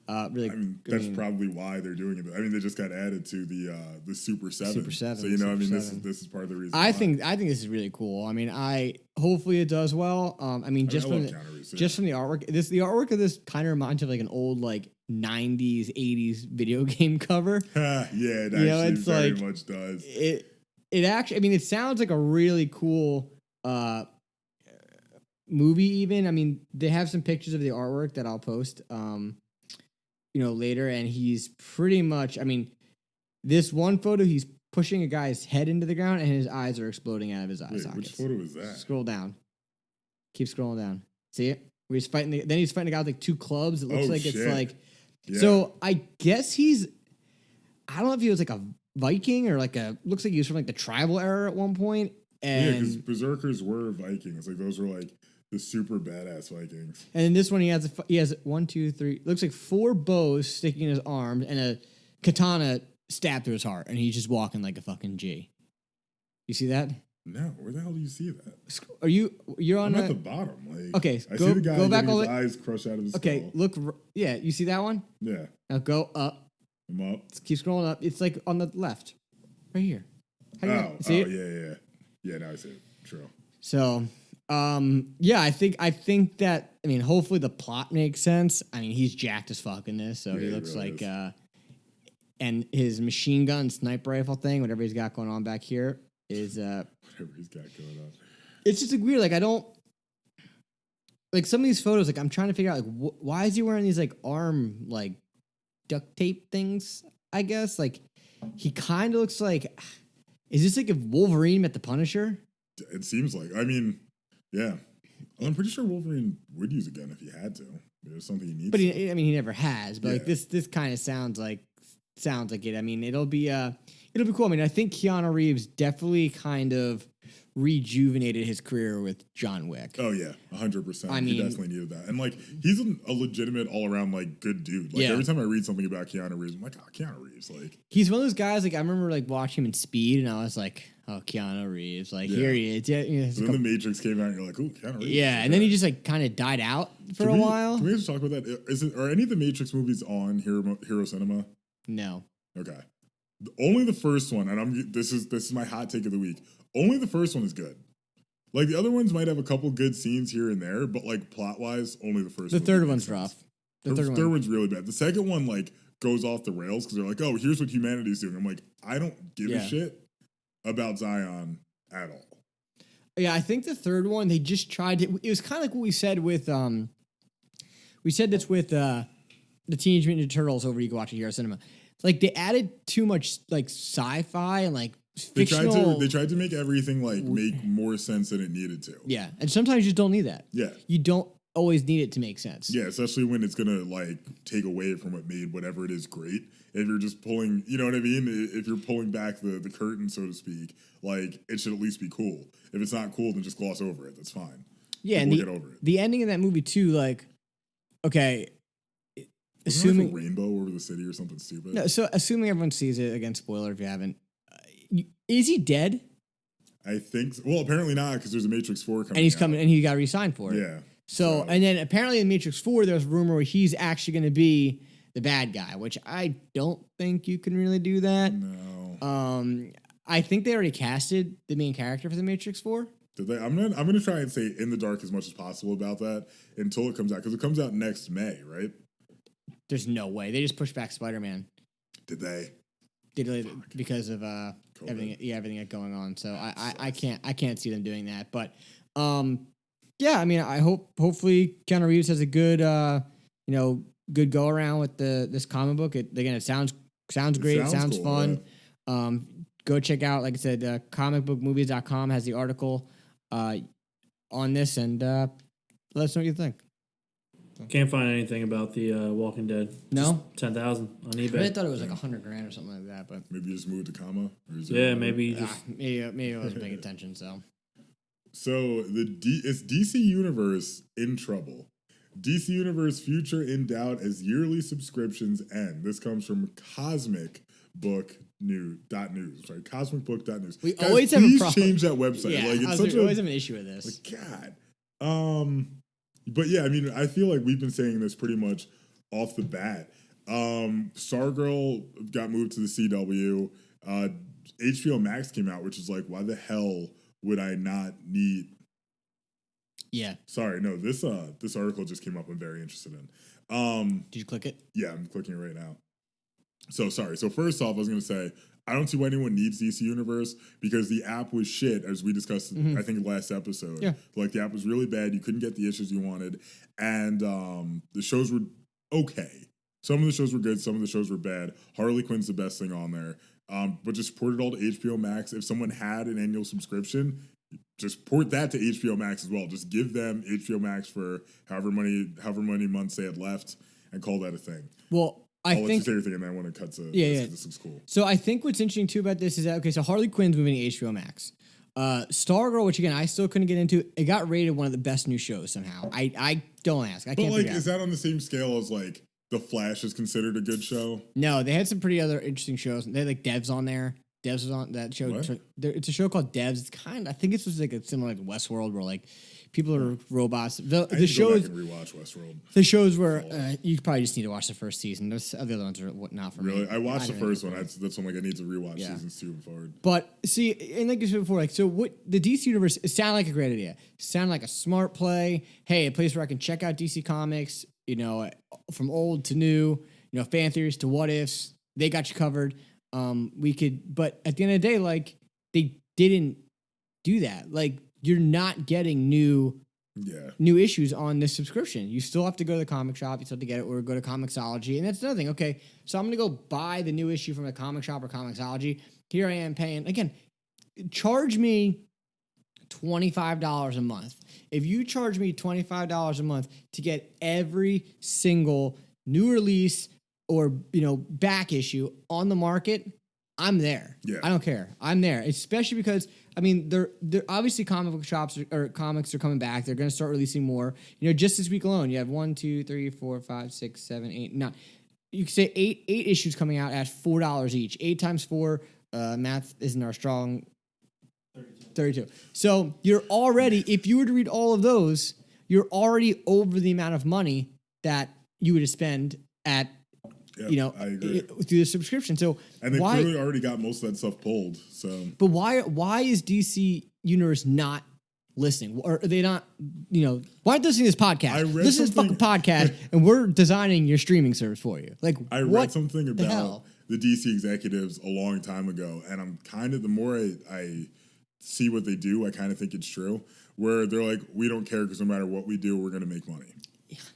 [SPEAKER 1] really.
[SPEAKER 2] That's probably why they're doing it. I mean, they just got added to the Super 7.
[SPEAKER 1] Super 7.
[SPEAKER 2] So this is part of the reason.
[SPEAKER 1] I think this is really cool. I mean, hopefully it does well. From the artwork, the artwork of this kind of reminds me of like an old like 90s 80s video game cover.
[SPEAKER 2] Yeah, it actually very much does.
[SPEAKER 1] It actually, I mean, it sounds like a really cool movie even. I mean, they have some pictures of the artwork that I'll post later, and he's pretty much, I mean, this one photo, he's pushing a guy's head into the ground and his eyes are exploding out of his eye sockets.
[SPEAKER 2] Which photo is that?
[SPEAKER 1] Scroll down. Keep scrolling down. See it? Where he's fighting then he's fighting a guy with like two clubs. It looks like it's like So I guess I don't know if he was like a Viking or looks like he was from like the tribal era at one point. And
[SPEAKER 2] because Berserkers were Vikings. Like those were like the super badass Vikings.
[SPEAKER 1] And in this one, he has 1, 2, 3. Looks like 4 bows sticking in his arms and a katana stabbed through his heart, and he's just walking like a fucking G. You see that?
[SPEAKER 2] No, where the hell do you see that?
[SPEAKER 1] You're on?
[SPEAKER 2] I'm at the bottom. Like,
[SPEAKER 1] okay,
[SPEAKER 2] I see the guy
[SPEAKER 1] go back
[SPEAKER 2] getting his eyes crushed out of his skull.
[SPEAKER 1] Okay, look. Yeah, you see that one?
[SPEAKER 2] Yeah.
[SPEAKER 1] Now go up.
[SPEAKER 2] I'm up.
[SPEAKER 1] Keep scrolling up. It's like on the left, right here. See it?
[SPEAKER 2] Yeah. Now I see it. True.
[SPEAKER 1] So. I think that, I mean, hopefully the plot makes sense. I mean, he's jacked as fuck in this, so he looks really like, and his machine gun sniper rifle thing, whatever he's got going on back here is,
[SPEAKER 2] whatever he's got going on.
[SPEAKER 1] It's just like weird. Like, I don't, like some of these photos, like I'm trying to figure out, like, why is he wearing these like arm, like duct tape things, I guess? Like, he kind of looks like, is this like if Wolverine met the Punisher?
[SPEAKER 2] It seems like, I mean, yeah. I'm pretty sure Wolverine would use a gun if he had to. There's something he needs.
[SPEAKER 1] But he never has. But like this kind of sounds like it. I mean, it'll be cool. I mean, I think Keanu Reeves definitely kind of rejuvenated his career with John Wick.
[SPEAKER 2] Oh yeah, 100%. I mean, he definitely needed that. And like, he's a legitimate all around like good dude. Like every time I read something about Keanu Reeves, I'm like, oh, Keanu Reeves. Like,
[SPEAKER 1] he's one of those guys. Like I remember like watching him in Speed, and I was like, oh, Keanu Reeves, like
[SPEAKER 2] Yeah.
[SPEAKER 1] here he is. Yeah,
[SPEAKER 2] And then The Matrix came out, and you're like, "Ooh, Keanu Reeves."
[SPEAKER 1] yeah, and then he just like kind of died out for a while.
[SPEAKER 2] Can we just talk about that? Are any of the Matrix movies on Hero Cinema?
[SPEAKER 1] No,
[SPEAKER 2] Okay, only the first one, and this is my hot take of the week. Only the first one is good. Like the other ones might have a couple good scenes here and there, but like plot wise, only the first.
[SPEAKER 1] the
[SPEAKER 2] one
[SPEAKER 1] third
[SPEAKER 2] makes
[SPEAKER 1] one's
[SPEAKER 2] sense.
[SPEAKER 1] rough.
[SPEAKER 2] The third one's really bad. The second one like goes off the rails because they're like, "Oh, here's what humanity's doing." I'm like, I don't give a shit about Zion at all.
[SPEAKER 1] Yeah, I think the third one they just tried to. It was kind of like what we said with we said this with the Teenage Mutant Ninja Turtles over you go watch at Hero Cinema. Like they added too much like sci-fi and like fictional.
[SPEAKER 2] They tried to make everything like make more sense than it needed to.
[SPEAKER 1] Yeah, and sometimes you just don't need that.
[SPEAKER 2] Yeah.
[SPEAKER 1] You don't always need it to make sense.
[SPEAKER 2] Yeah, especially when it's gonna like take away from what made whatever it is great. If you're just pulling, you know what I mean? If you're pulling back the curtain, so to speak, like it should at least be cool. If it's not cool, then just gloss over it. That's fine.
[SPEAKER 1] Yeah,
[SPEAKER 2] We'll
[SPEAKER 1] and
[SPEAKER 2] get over it.
[SPEAKER 1] the ending of that movie too, like, okay,
[SPEAKER 2] Wasn't
[SPEAKER 1] assuming
[SPEAKER 2] there, like, a rainbow over the city or something stupid.
[SPEAKER 1] no, so assuming everyone sees it, again, spoiler if you haven't, is he dead?
[SPEAKER 2] I think. Well, apparently not because there's a Matrix 4 coming.
[SPEAKER 1] And he's
[SPEAKER 2] out.
[SPEAKER 1] coming, and he got re-signed for it.
[SPEAKER 2] Yeah.
[SPEAKER 1] So, and then apparently in Matrix 4, there's a rumor where he's actually going to be the bad guy, which I don't think you can really do that.
[SPEAKER 2] No.
[SPEAKER 1] I think they already casted the main character for the Matrix 4.
[SPEAKER 2] Did they? I'm gonna try and stay in the dark as much as possible about that until it comes out because it comes out next May, right?
[SPEAKER 1] There's no way. They just pushed back Spider-Man.
[SPEAKER 2] Did they?
[SPEAKER 1] They delayed it because of everything that's going on. So I can't see them doing that. But yeah, I mean, hopefully Keanu Reeves has a good good go around with this comic book. It sounds great. It sounds
[SPEAKER 2] cool,
[SPEAKER 1] fun.
[SPEAKER 2] yeah.
[SPEAKER 1] Go check out, like I said, comicbookmovies.com has the article on this, and let us know what you think.
[SPEAKER 3] Can't find anything about the Walking Dead.
[SPEAKER 1] No?
[SPEAKER 3] 10,000 on eBay.
[SPEAKER 1] I thought it was like $100,000 or something like that, but
[SPEAKER 2] Maybe you just moved to comma. Or is
[SPEAKER 3] Yeah,
[SPEAKER 2] it
[SPEAKER 3] maybe you just.
[SPEAKER 1] maybe I wasn't paying attention. So
[SPEAKER 2] So it's DC Universe in trouble. DC Universe future in doubt as yearly subscriptions end. This comes from cosmicbook.news. Sorry, cosmicbook.news.
[SPEAKER 1] We
[SPEAKER 2] Guys,
[SPEAKER 1] always have a
[SPEAKER 2] please
[SPEAKER 1] problem.
[SPEAKER 2] change that website.
[SPEAKER 1] Yeah,
[SPEAKER 2] like it's
[SPEAKER 1] we always have an issue with this.
[SPEAKER 2] like God. But yeah, I mean, I feel like we've been saying this pretty much off the bat. Stargirl got moved to the CW. HBO Max came out, which is like, why the hell would I not need?
[SPEAKER 1] Yeah.
[SPEAKER 2] Sorry, no. This article just came up. I'm very interested in.
[SPEAKER 1] Did you click it?
[SPEAKER 2] Yeah, I'm clicking it right now. So sorry. So first off, I was going to say I don't see why anyone needs DC Universe because the app was shit, as we discussed, I think, last episode.
[SPEAKER 1] Yeah.
[SPEAKER 2] Like, the app was really bad. You couldn't get the issues you wanted. And the shows were okay. Some of the shows were good. Some of the shows were bad. Harley Quinn's the best thing on there. But just port it all to HBO Max. If someone had an annual subscription, just port that to HBO Max as well. Just give them HBO Max for however many months they had left and call that a thing.
[SPEAKER 1] Well,
[SPEAKER 2] I'll let you say your thing and then I want to cut to this. This looks cool.
[SPEAKER 1] So I think what's interesting too about this is that, okay, so Harley Quinn's moving to HBO Max. Stargirl, which again I still couldn't get into, it got rated one of the best new shows somehow. I don't ask. I can't figure out.
[SPEAKER 2] Is that on the same scale as like The Flash is considered a good show?
[SPEAKER 1] No, they had some pretty other interesting shows. They had like Devs on there. Devs was on that show.
[SPEAKER 2] What?
[SPEAKER 1] It's a show called Devs. It's I think it's like a similar like Westworld where like people are robots. The shows.
[SPEAKER 2] Go back and rewatch Westworld.
[SPEAKER 1] The shows where you probably just need to watch the first season. The other ones are not for me.
[SPEAKER 2] Really, I watched the first one. That's one like I need to rewatch seasons 2 and forward.
[SPEAKER 1] But see, and like I said before, like so, what the DC universe it sounded like a great idea. It sounded like a smart play. Hey, a place where I can check out DC comics. You know, from old to new. You know, fan theories to what ifs. They got you covered. We could, but at the end of the day, like they didn't do that. Like you're not getting new issues on this subscription. You still have to go to the comic shop. You still have to get it or go to Comixology. And that's another thing. Okay, so I'm going to go buy the new issue from a comic shop or Comixology. Here I am paying, again, charge me $25 a month. If you charge me $25 a month to get every single new release or, back issue on the market, I'm there.
[SPEAKER 2] Yeah.
[SPEAKER 1] I don't care. I'm there, especially because they're obviously comic book shops or comics are coming back. They're going to start releasing more. Just this week alone, you have 1, 2, 3, 4, 5, 6, 7, 8, 9. You could say eight issues coming out at $4 each. 8 times 4. Math isn't our strong 32. So you're already, if you were to read all of those, you're already over the amount of money that you would spend at,
[SPEAKER 2] Yep, I agree.
[SPEAKER 1] through the subscription. So
[SPEAKER 2] And they clearly already got most of that stuff pulled. So,
[SPEAKER 1] but why is DC Universe not listening? Or are they not, why aren't they listening to this podcast? This is fucking podcast, and we're designing your streaming service for you. Like,
[SPEAKER 2] I read something about
[SPEAKER 1] hell?
[SPEAKER 2] the DC executives a long time ago, and I'm kind of, the more I see what they do, I kind of think it's true, where they're like, we don't care because no matter what we do, we're going to make money.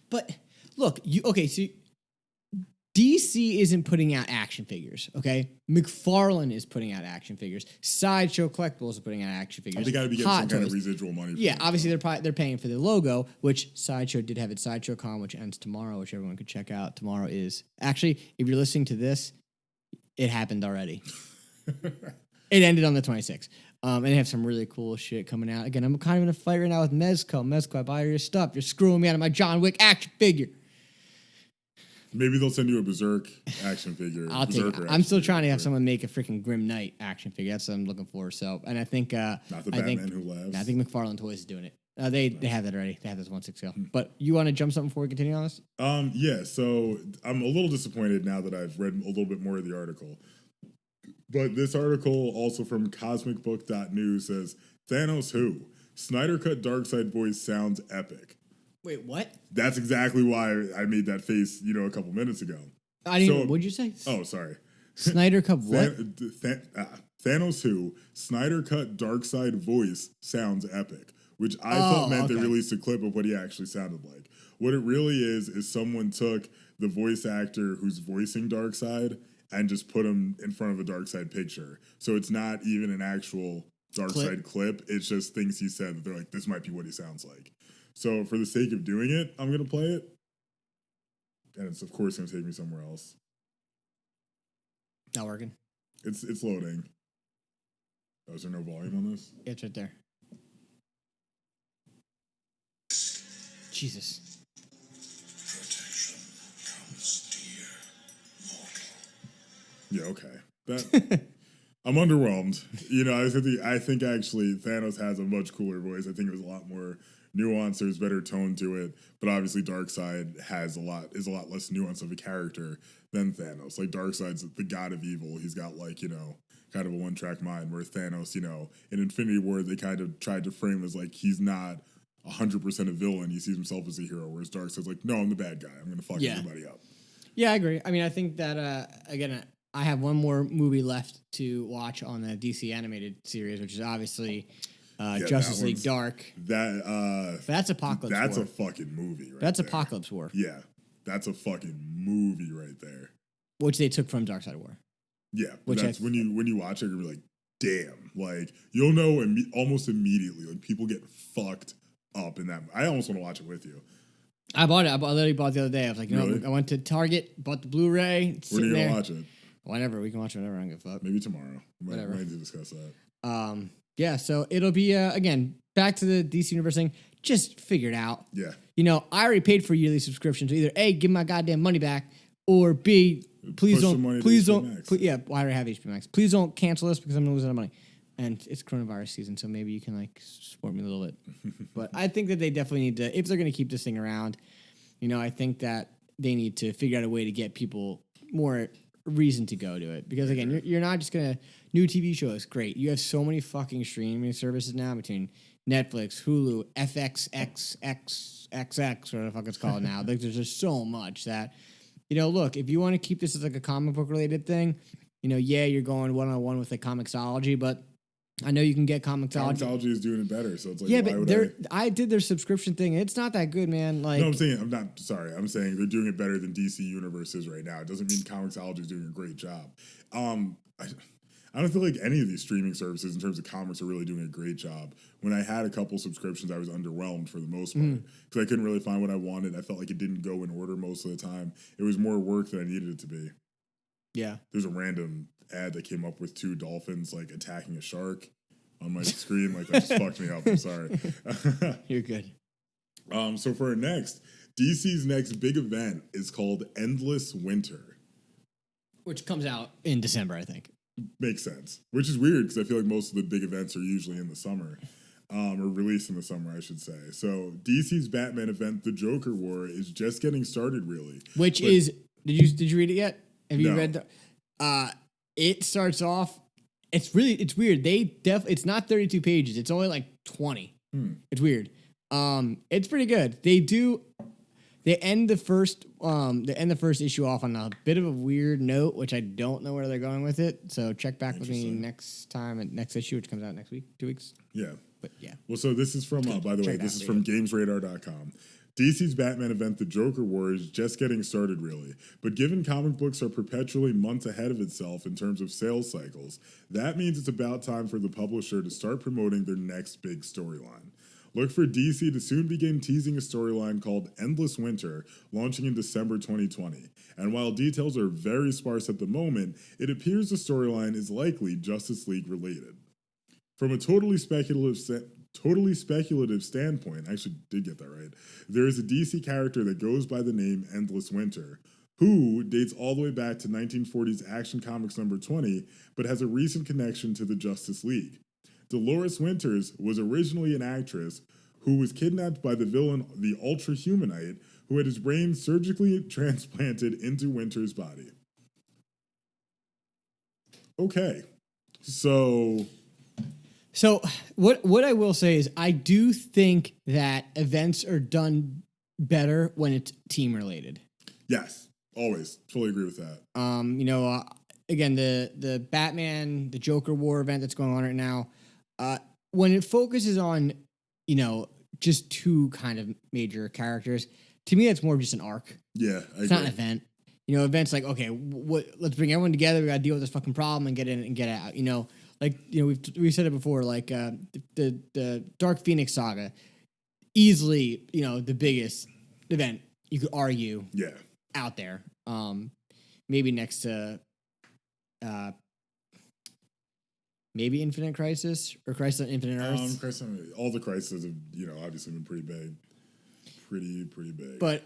[SPEAKER 1] But look, so DC isn't putting out action figures, okay? McFarlane is putting out action figures. Sideshow Collectibles is putting out action figures.
[SPEAKER 2] They got to be getting some kind of residual money.
[SPEAKER 1] Yeah, obviously they're paying for the logo, which Sideshow did have its Sideshow Con, which ends tomorrow, which everyone could check out. Tomorrow is actually, if you're listening to this, it happened already. It ended on the 26th. And they have some really cool shit coming out. Again, I'm kind of in a fight right now with Mezco. Mezco, I buy your stuff. You're screwing me out of my John Wick action figure.
[SPEAKER 2] Maybe they'll send you a Berserk action figure.
[SPEAKER 1] I'm still trying to have someone make a freaking Grim Knight action figure. That's what I'm looking for. So, and I think
[SPEAKER 2] not the Batman Who Laughs.
[SPEAKER 1] I think McFarlane Toys is doing it. They have that already. They have this 1/6 scale. But you want to jump something before we continue on this?
[SPEAKER 2] Yeah. So I'm a little disappointed now that I've read a little bit more of the article. But this article, also from CosmicBook.news, says Thanos who? Snyder cut Darkseid voice sounds epic.
[SPEAKER 1] Wait, what?
[SPEAKER 2] That's exactly why I made that face, a couple minutes ago.
[SPEAKER 1] I didn't. What'd you say?
[SPEAKER 2] Oh, sorry.
[SPEAKER 1] Snyder cut what?
[SPEAKER 2] Thanos who? Snyder cut Darkseid voice sounds epic, which I thought meant they released a clip of what he actually sounded like. What it really is someone took the voice actor who's voicing Darkseid and just put him in front of a Darkseid picture. So it's not even an actual Darkseid clip. It's just things he said that they're like, this might be what he sounds like. So for the sake of doing it, I'm going to play it. And it's, of course, going to take me somewhere else.
[SPEAKER 1] Not working.
[SPEAKER 2] It's loading. Oh, is there no volume on this?
[SPEAKER 1] It's right there. Jesus.
[SPEAKER 4] Protection comes dear, mortal.
[SPEAKER 2] Yeah, okay. That I'm underwhelmed. I think actually Thanos has a much cooler voice. I think it was a lot more nuanced. There's better tone to it. But obviously Darkseid is a lot less nuanced of a character than Thanos. Like Darkseid's the god of evil. He's got kind of a one-track mind, where Thanos, in Infinity War, they kind of tried to frame as like he's not 100% a villain. He sees himself as a hero, whereas Darkseid's like, no, I'm the bad guy. I'm going to fuck everybody up.
[SPEAKER 1] Yeah, I agree. I mean, I think that, again, I have one more movie left to watch on the DC animated series, which is obviously Justice League Dark.
[SPEAKER 2] That's
[SPEAKER 1] Apocalypse War.
[SPEAKER 2] That's a fucking movie right
[SPEAKER 1] That's
[SPEAKER 2] there.
[SPEAKER 1] Apocalypse War.
[SPEAKER 2] Yeah, that's a fucking movie right there.
[SPEAKER 1] Which they took from Darkseid War.
[SPEAKER 2] Yeah, that's when you watch it, you're like, damn, like you'll know almost immediately. Like people get fucked up in that. I almost want to watch it with you.
[SPEAKER 1] I bought it. I literally bought it the other day. I was like,
[SPEAKER 2] really?
[SPEAKER 1] I went to Target, bought the Blu-ray.
[SPEAKER 2] When are you gonna watch it?
[SPEAKER 1] Whenever. We can watch it whenever. I don't give a fuck.
[SPEAKER 2] Maybe tomorrow.
[SPEAKER 1] Whatever.
[SPEAKER 2] We might need to discuss that.
[SPEAKER 1] Yeah. So it'll be again back to the DC Universe thing. Just figure it out.
[SPEAKER 2] Yeah.
[SPEAKER 1] I already paid for a yearly subscription, so either A, give my goddamn money back, or B, please don't. I already have HP Max. Please don't cancel this because I'm gonna lose a lot of money. And it's coronavirus season, so maybe you can support me a little bit. But I think that they definitely need to, if they're gonna keep this thing around, I think that they need to figure out a way to get people more reason to go to it. Because again, you're not just gonna new TV shows. Great, you have so many fucking streaming services now between Netflix, Hulu, FXXXXX, whatever the fuck it's called now. There's just so much that, look, if you want to keep this as like a comic book related thing, you're going one-on-one with the Comixology, but I know you can get Comixology.
[SPEAKER 2] Comixology is doing it better, so it's like,
[SPEAKER 1] yeah, but I did their subscription thing. It's not that good, man. Like,
[SPEAKER 2] no, I'm saying I'm saying they're doing it better than DC Universe is right now. It doesn't mean Comixology is doing a great job. I don't feel like any of these streaming services in terms of comics are really doing a great job. When I had a couple subscriptions, I was underwhelmed for the most part because I couldn't really find what I wanted. I felt like it didn't go in order most of the time. It was more work than I needed it to be.
[SPEAKER 1] Yeah. There's
[SPEAKER 2] a random ad that came up with two dolphins attacking a shark on my screen. That just fucked me up. I'm sorry.
[SPEAKER 1] You're good.
[SPEAKER 2] So for our DC's next big event is called Endless Winter,
[SPEAKER 1] which comes out in December, I think.
[SPEAKER 2] makes sense. Which is weird because I feel like most of the big events are usually in the summer. Or released in the summer, I should say. So DC's Batman event, The Joker War, is just getting started, really.
[SPEAKER 1] Which is did you read it yet? Have you
[SPEAKER 2] No.
[SPEAKER 1] read the? It starts off. It's weird. It's not 32 pages. It's only like 20. It's weird. It's pretty good. They end the first issue off on a bit of a weird note, which I don't know where they're going with it. So check back with me next time at next issue, which comes out next week, 2 weeks.
[SPEAKER 2] Yeah.
[SPEAKER 1] But yeah.
[SPEAKER 2] Well, so this is from, by the way, this is from GamesRadar.com. DC's Batman event, The Joker War, is just getting started, really. But given comic books are perpetually months ahead of itself in terms of sales cycles, that means it's about time for the publisher to start promoting their next big storyline. Look for DC to soon begin teasing a storyline called Endless Winter, launching in December 2020. And while details are very sparse at the moment, it appears the storyline is likely Justice League related. From a totally speculative standpoint, I actually did get that right, there is a DC character that goes by the name Endless Winter, who dates all the way back to 1940's Action Comics number 20, but has a recent connection to the Justice League. Dolores Winters was originally an actress who was kidnapped by the villain, the Ultra Humanite, who had his brain surgically transplanted into Winter's body. Okay, so
[SPEAKER 1] what I will say is I do think that events are done better when it's team related.
[SPEAKER 2] yes, always fully agree with that.
[SPEAKER 1] Again, the Batman, the Joker War event that's going on right now, when it focuses on, just two kind of major characters, to me that's more of just an arc.
[SPEAKER 2] Yeah, I
[SPEAKER 1] It's not an event. Events like, okay, let's bring everyone together. We got to deal with this fucking problem and get in and get out. We've said it before. Like the Dark Phoenix saga, easily the biggest event you could argue.
[SPEAKER 2] Yeah.
[SPEAKER 1] Out there. Maybe next to maybe Infinite Crisis or Crisis on Infinite Earths.
[SPEAKER 2] All the crises have obviously been pretty big. Pretty big.
[SPEAKER 1] But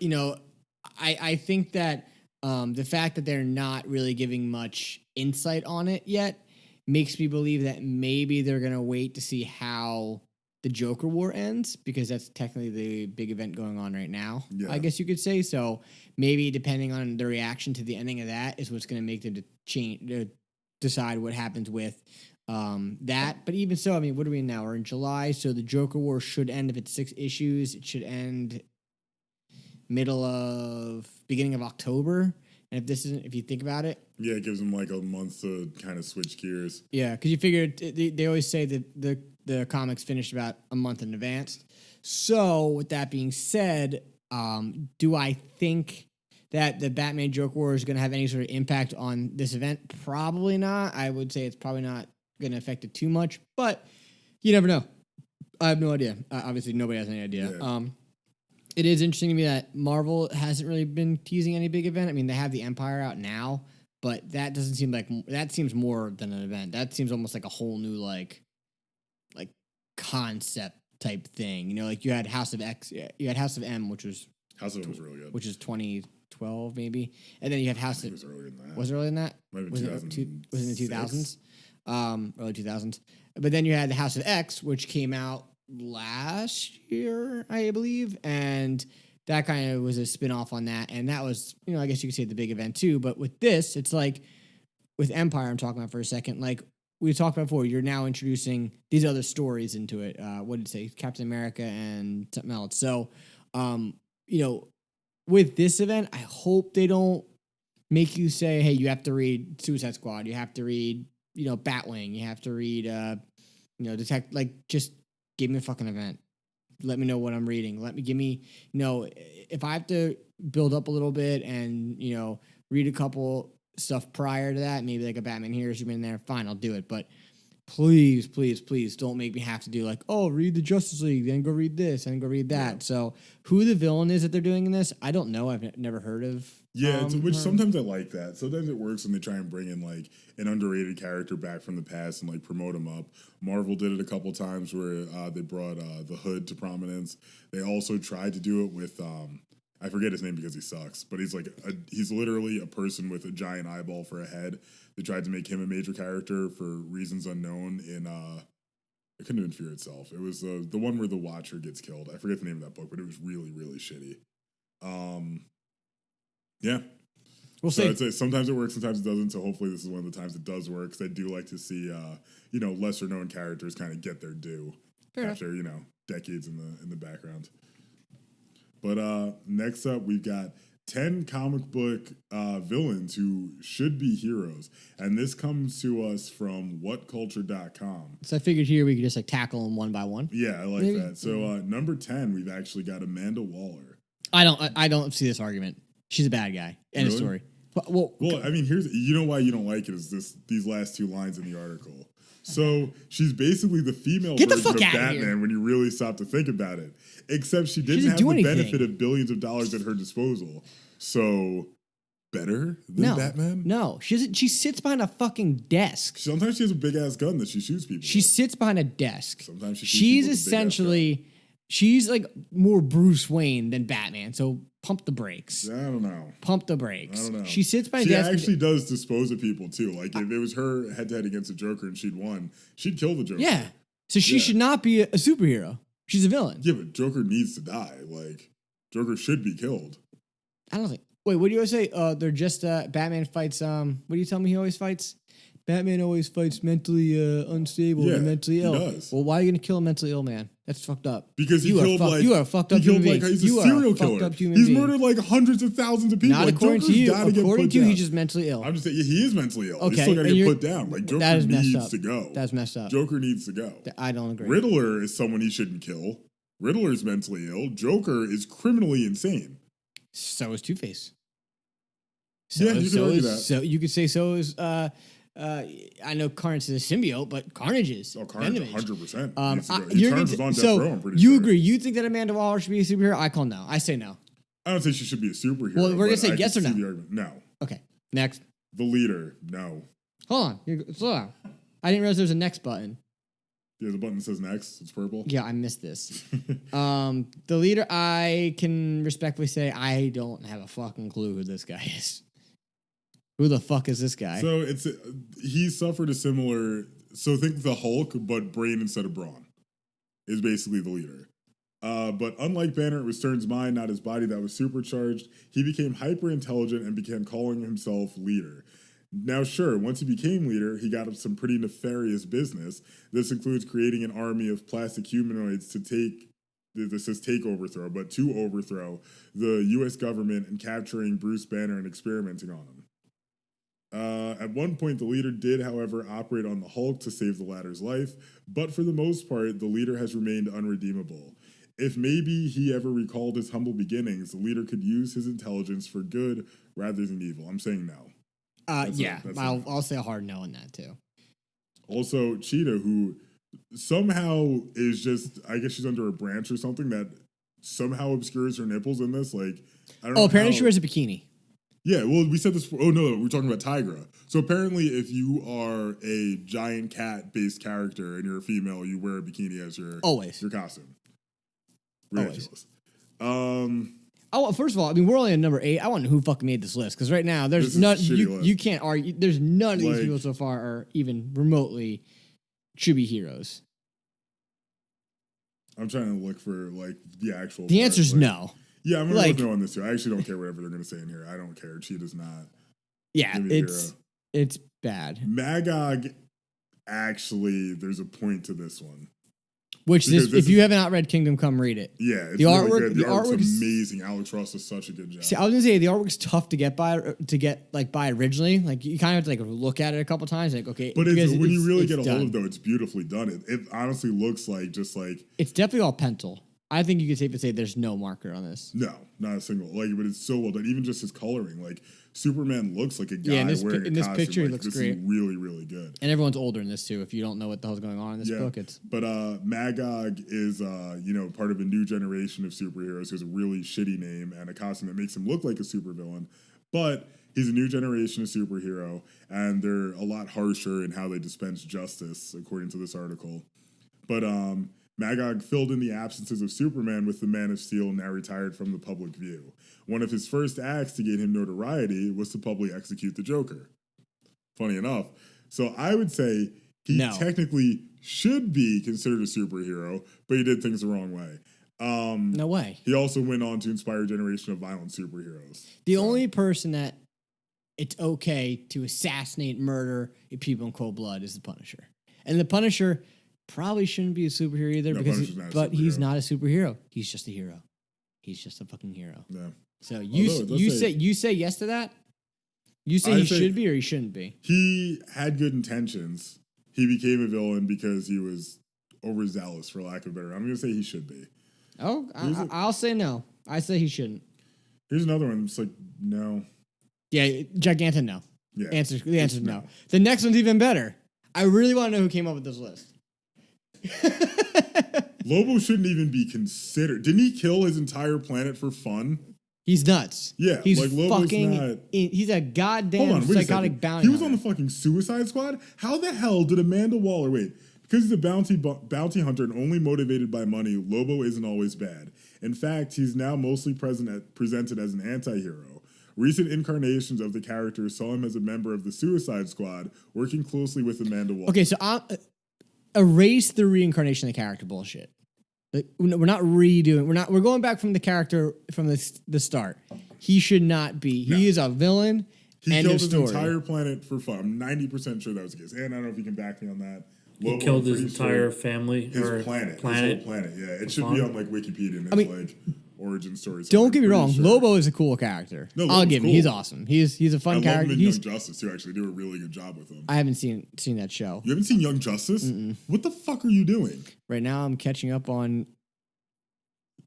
[SPEAKER 1] I think that the fact that they're not really giving much insight on it yet makes me believe that maybe they're gonna wait to see how the Joker War ends, because that's technically the big event going on right now. Yeah. I guess you could say so. Maybe depending on the reaction to the ending of that is what's gonna make them to decide what happens with that. But even so, what are we in now? We're in July, so the Joker War should end if it's 6 issues. It should end beginning of October. And if you think about it,
[SPEAKER 2] yeah, it gives them like a month to kind of switch gears.
[SPEAKER 1] Yeah, because you figure they always say that the comics finished about a month in advance. So with that being said, do I think that the Batman Joker War is going to have any sort of impact on this event? Probably not. I would say it's probably not going to affect it too much, but you never know. I have no idea. Obviously, nobody has any idea. Yeah. It is interesting to me that Marvel hasn't really been teasing any big event. They have the Empire out now, but that doesn't seem like that seems more than an event. That seems almost like a whole new like concept type thing. You had House of X, you had House of M, which was
[SPEAKER 2] House of M was really good,
[SPEAKER 1] which is 2012 maybe, and then you have House of.
[SPEAKER 2] It was earlier than that.
[SPEAKER 1] Was it earlier than that?
[SPEAKER 2] Maybe
[SPEAKER 1] was it in the 2000s? Early 2000s. But then you had the House of X, which came out last year, I believe, and that kind of was a spin-off on that, and that was, I guess you could say the big event too. But with this, it's like with Empire, I'm talking about for a second, like we talked about before, you're now introducing these other stories into it. What did it say? Captain America and something else. So, with this event, I hope they don't make you say, hey, you have to read Suicide Squad, you have to read, Batwing, you have to read, just give me a fucking event. Let me know what I'm reading. If I have to build up a little bit and, read a couple stuff prior to that, maybe like a Batman Heroes you've been there, fine, I'll do it. But please, please, please don't make me have to do read the Justice League, then go read this, and go read that. Yeah. So who the villain is that they're doing in this, I don't know. I've never heard of.
[SPEAKER 2] Yeah, which sometimes I like that. Sometimes it works when they try and bring in an underrated character back from the past and promote him up. Marvel did it a couple times where they brought the Hood to prominence. They also tried to do it with I forget his name because he sucks, but he's like he's literally a person with a giant eyeball for a head. They tried to make him a major character for reasons unknown in it couldn't have been Fear Itself. It was the one where the Watcher gets killed. I forget the name of that book, but it was really, really shitty. Yeah.
[SPEAKER 1] We'll
[SPEAKER 2] So
[SPEAKER 1] see.
[SPEAKER 2] I'd say sometimes it works, sometimes it doesn't. So hopefully this is one of the times it does work. Because I do like to see, lesser known characters kind of get their due after decades in the background. But next up, we've got 10 comic book villains who should be heroes, and this comes to us from whatculture.com.
[SPEAKER 1] So I figured here we could just like tackle them one by one.
[SPEAKER 2] Yeah, I like that. So number 10, we've actually got Amanda Waller.
[SPEAKER 1] I don't see this argument. She's a bad guy. End of
[SPEAKER 2] Really?
[SPEAKER 1] story. Well,
[SPEAKER 2] I mean, here's why you don't like it is these last two lines in the article. So she's basically the female
[SPEAKER 1] Get the
[SPEAKER 2] version
[SPEAKER 1] fuck
[SPEAKER 2] of
[SPEAKER 1] outta
[SPEAKER 2] Batman
[SPEAKER 1] here.
[SPEAKER 2] when you really stop to think about it. Except she didn't
[SPEAKER 1] doesn't
[SPEAKER 2] have
[SPEAKER 1] do
[SPEAKER 2] the
[SPEAKER 1] anything.
[SPEAKER 2] benefit of billions of dollars at her disposal. So better than
[SPEAKER 1] no,
[SPEAKER 2] Batman?
[SPEAKER 1] No, she doesn't. She sits behind a fucking desk.
[SPEAKER 2] Sometimes she has a big ass gun that she shoots people
[SPEAKER 1] She
[SPEAKER 2] with.
[SPEAKER 1] sits behind a desk.
[SPEAKER 2] Sometimes she shoots
[SPEAKER 1] she's
[SPEAKER 2] people with a big ass
[SPEAKER 1] essentially she's like more Bruce Wayne than Batman. So pump the brakes.
[SPEAKER 2] I don't know.
[SPEAKER 1] Pump the brakes.
[SPEAKER 2] I don't know.
[SPEAKER 1] She sits by a
[SPEAKER 2] She
[SPEAKER 1] desk.
[SPEAKER 2] actually does dispose of people too. Like if it was her head to head against the Joker and she'd won, she'd kill the Joker.
[SPEAKER 1] Yeah. So she should not be a superhero. She's a villain.
[SPEAKER 2] Yeah, but Joker needs to die. Like Joker should be killed.
[SPEAKER 1] I don't think. Wait, what do you always say? They're just Batman fights. What do you tell me he always fights? Batman always fights mentally unstable
[SPEAKER 2] Yeah,
[SPEAKER 1] and mentally
[SPEAKER 2] he
[SPEAKER 1] ill.
[SPEAKER 2] does.
[SPEAKER 1] Well, why are you gonna kill a mentally ill man? That's fucked up.
[SPEAKER 2] Because
[SPEAKER 1] you
[SPEAKER 2] killed
[SPEAKER 1] you are a fucked up human being.
[SPEAKER 2] He's
[SPEAKER 1] You
[SPEAKER 2] a
[SPEAKER 1] are
[SPEAKER 2] serial
[SPEAKER 1] fucked
[SPEAKER 2] killer.
[SPEAKER 1] up human
[SPEAKER 2] He's
[SPEAKER 1] being.
[SPEAKER 2] murdered like hundreds of thousands of people.
[SPEAKER 1] Not
[SPEAKER 2] Like,
[SPEAKER 1] according
[SPEAKER 2] Joker's
[SPEAKER 1] to you.
[SPEAKER 2] gotta get
[SPEAKER 1] According
[SPEAKER 2] put
[SPEAKER 1] to you,
[SPEAKER 2] down.
[SPEAKER 1] he's just mentally ill.
[SPEAKER 2] I'm just saying he is mentally ill.
[SPEAKER 1] Okay,
[SPEAKER 2] He's still got to
[SPEAKER 1] and
[SPEAKER 2] get
[SPEAKER 1] you're-
[SPEAKER 2] put down. Like Joker
[SPEAKER 1] that is messed
[SPEAKER 2] needs
[SPEAKER 1] up.
[SPEAKER 2] to go.
[SPEAKER 1] That's messed up.
[SPEAKER 2] Joker needs to go.
[SPEAKER 1] I don't agree.
[SPEAKER 2] Riddler is someone he shouldn't kill. Riddler's mentally ill. Joker is criminally insane.
[SPEAKER 1] So is Two-Face.
[SPEAKER 2] Yeah, you could argue that.
[SPEAKER 1] So you could say so is. I know Carnage is a symbiote, but Carnage is.
[SPEAKER 2] Oh, Carnage,
[SPEAKER 1] Venomous.
[SPEAKER 2] 100%. He turns was on death
[SPEAKER 1] so
[SPEAKER 2] row, I'm pretty
[SPEAKER 1] you
[SPEAKER 2] sure.
[SPEAKER 1] agree? You think that Amanda Waller should be a superhero? I call no. I say no.
[SPEAKER 2] I don't think she should be a superhero.
[SPEAKER 1] Well, we're gonna
[SPEAKER 2] but
[SPEAKER 1] say
[SPEAKER 2] I
[SPEAKER 1] yes
[SPEAKER 2] can
[SPEAKER 1] or
[SPEAKER 2] see
[SPEAKER 1] no.
[SPEAKER 2] the argument. No.
[SPEAKER 1] Okay, next.
[SPEAKER 2] The leader, no.
[SPEAKER 1] Hold on. Slow down. I didn't realize there was a next button.
[SPEAKER 2] Yeah, the button that says next. It's purple.
[SPEAKER 1] Yeah, I missed this. The leader, I can respectfully say I don't have a fucking clue who this guy is. Who the fuck is this guy?
[SPEAKER 2] So he suffered a similar. So think the Hulk, but brain instead of brawn, is basically the leader. But unlike Banner, it was Stern's mind, not his body, that was supercharged. He became hyper intelligent and began calling himself leader. Now, sure, once he became leader, he got up some pretty nefarious business. This includes creating an army of plastic humanoids to take. This says take overthrow, but to overthrow the U.S. government and capturing Bruce Banner and experimenting on him. At one point, the leader did, however, operate on the Hulk to save the latter's life, but for the most part, the leader has remained unredeemable. If maybe he ever recalled his humble beginnings, the leader could use his intelligence for good rather than evil. I'm saying no.
[SPEAKER 1] I'll say a hard no on that too.
[SPEAKER 2] Also, Cheetah, who somehow is just, I guess she's under a branch or something that somehow obscures her nipples in this. Like, I don't know.
[SPEAKER 1] Oh, apparently
[SPEAKER 2] how-
[SPEAKER 1] she wears a bikini.
[SPEAKER 2] Yeah, well, we said this. Oh no, we're talking about Tigra. So apparently, if you are a giant cat-based character and you're a female, you wear a bikini as your costume. Ridiculous.
[SPEAKER 1] Oh, first of all, I mean, we're only at number 8. I want to know who fucking made this list because right now
[SPEAKER 2] This
[SPEAKER 1] there's
[SPEAKER 2] is
[SPEAKER 1] none.
[SPEAKER 2] a shitty list.
[SPEAKER 1] You can't argue. There's none of these
[SPEAKER 2] Like-
[SPEAKER 1] people so far are even remotely should be heroes.
[SPEAKER 2] I'm trying to look for like the actual.
[SPEAKER 1] The
[SPEAKER 2] part,
[SPEAKER 1] answer's
[SPEAKER 2] like-
[SPEAKER 1] no.
[SPEAKER 2] Yeah, I'm gonna
[SPEAKER 1] Like-
[SPEAKER 2] look no on this too. I actually don't care whatever they're gonna say in here. I don't care. Cheetah's not.
[SPEAKER 1] Yeah,
[SPEAKER 2] Maybe the
[SPEAKER 1] it's bad.
[SPEAKER 2] Magog. Actually, there's a point to this one.
[SPEAKER 1] Which
[SPEAKER 2] Because this
[SPEAKER 1] if you haven't not read Kingdom Come, read it.
[SPEAKER 2] Yeah, it's
[SPEAKER 1] The
[SPEAKER 2] really
[SPEAKER 1] artwork-
[SPEAKER 2] good.
[SPEAKER 1] the
[SPEAKER 2] The artwork's
[SPEAKER 1] artwork's-
[SPEAKER 2] amazing. Alex Ross does such a good job.
[SPEAKER 1] See, I was gonna say the artwork's tough to get by originally. Like you kind of have to like look at it a couple times. Like okay,
[SPEAKER 2] But
[SPEAKER 1] because
[SPEAKER 2] when you really get a
[SPEAKER 1] done.
[SPEAKER 2] hold of it, though, it's beautifully done. It honestly looks like just like
[SPEAKER 1] It's definitely all pencil. I think you could safely say there's no marker on this.
[SPEAKER 2] no, not a single. Like, but it's so well done. Even just his coloring, like Superman looks like a guy
[SPEAKER 1] in this
[SPEAKER 2] wearing
[SPEAKER 1] in
[SPEAKER 2] a
[SPEAKER 1] this
[SPEAKER 2] costume.
[SPEAKER 1] picture, he
[SPEAKER 2] Like,
[SPEAKER 1] looks
[SPEAKER 2] this
[SPEAKER 1] great.
[SPEAKER 2] is really, really good.
[SPEAKER 1] And everyone's older in this too. If you don't know what the hell's going on in this book, it's
[SPEAKER 2] But Magog is part of a new generation of superheroes. He has a really shitty name and a costume that makes him look like a supervillain. But he's a new generation of superhero, and they're a lot harsher in how they dispense justice, according to this article. But Magog filled in the absences of Superman with the Man of Steel, now retired from the public view. One of his first acts to gain him notoriety was to publicly execute the Joker. Funny enough. So I would say he technically should be considered a superhero, but he did things the wrong way.
[SPEAKER 1] No way.
[SPEAKER 2] He also went on to inspire a generation of violent superheroes.
[SPEAKER 1] The only person that it's okay to assassinate, murder people in cold blood is the Punisher. And the Punisher probably shouldn't be a superhero either, he's not a superhero. He's just a hero. He's just a fucking hero.
[SPEAKER 2] Yeah.
[SPEAKER 1] So you say yes to that? You say he should be or he shouldn't be?
[SPEAKER 2] He had good intentions. He became a villain because he was overzealous, for lack of a better. I'm going to say he should be.
[SPEAKER 1] Oh, I'll say no. I say he shouldn't.
[SPEAKER 2] Here's another one. It's like, no.
[SPEAKER 1] Yeah, Gigantic, no.
[SPEAKER 2] Yeah.
[SPEAKER 1] The answer is no. The next one's even better. I really want to know who came up with this list.
[SPEAKER 2] Lobo shouldn't even be considered. Didn't he kill his entire planet for fun?
[SPEAKER 1] He's nuts.
[SPEAKER 2] Yeah,
[SPEAKER 1] he's
[SPEAKER 2] like Lobo's
[SPEAKER 1] fucking. He's a goddamn psychotic bounty.
[SPEAKER 2] He was on the fucking Suicide Squad. How the hell did Amanda Waller wait? Because he's a bounty hunter and only motivated by money. Lobo isn't always bad. In fact, he's now mostly presented as an anti-hero. Recent incarnations of the character saw him as a member of the Suicide Squad, working closely with Amanda Waller.
[SPEAKER 1] Okay, so erase the reincarnation of the character bullshit. We're not redoing. We're going back from the character from the start. He should not be. He is a villain.
[SPEAKER 2] He killed his entire planet for fun. I'm 90% sure that was the case. And I don't know if you can back me on that.
[SPEAKER 3] He killed his entire family.
[SPEAKER 2] His planet. His whole planet. Yeah, it should be on like Wikipedia. And it's like origin stories.
[SPEAKER 1] Don't get me wrong. Sure. Lobo is a cool character. No, I'll give him. He's awesome. He's a fun character.
[SPEAKER 2] I love him in Young Justice too. Actually, do a really good job with him.
[SPEAKER 1] I haven't seen that show.
[SPEAKER 2] You haven't seen Young Justice? Mm-mm. What the fuck are you doing?
[SPEAKER 1] Right now, I'm catching up on.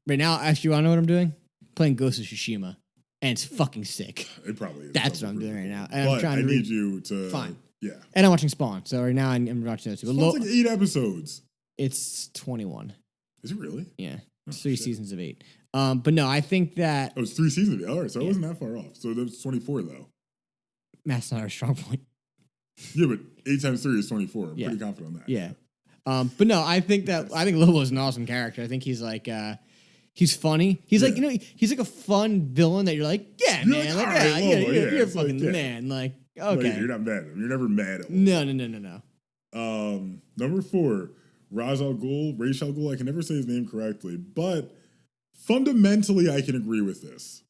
[SPEAKER 1] Right now, actually, I know what I'm doing. Playing Ghost of Tsushima, and it's fucking sick.
[SPEAKER 2] It probably is.
[SPEAKER 1] That's what I'm doing right now. And
[SPEAKER 2] but
[SPEAKER 1] I'm trying
[SPEAKER 2] I need you to
[SPEAKER 1] fine.
[SPEAKER 2] Yeah.
[SPEAKER 1] And I'm watching Spawn. So right now I'm watching that too.
[SPEAKER 2] Spawn's like 8 episodes.
[SPEAKER 1] It's 21.
[SPEAKER 2] Is it really?
[SPEAKER 1] Yeah. It's 3 seasons of 8. But no, I think that...
[SPEAKER 2] Oh, it's 3 seasons of 8. All right, so it wasn't that far off. So that was 24, though.
[SPEAKER 1] Math's not our strong point.
[SPEAKER 2] Yeah, but 8 times 3 is 24. I'm pretty confident on that.
[SPEAKER 1] Yeah. But no, I think Lobo is an awesome character. I think he's like... He's funny. He's like, he's like a fun villain that you're like, yeah, you're man. Like, Lobo, you're a fucking man. Like, okay.
[SPEAKER 2] Like, you're not mad at him. You're never mad at him.
[SPEAKER 1] No.
[SPEAKER 2] Number 4, Ra's al Ghul. I can never say his name correctly, but fundamentally, I can agree with this.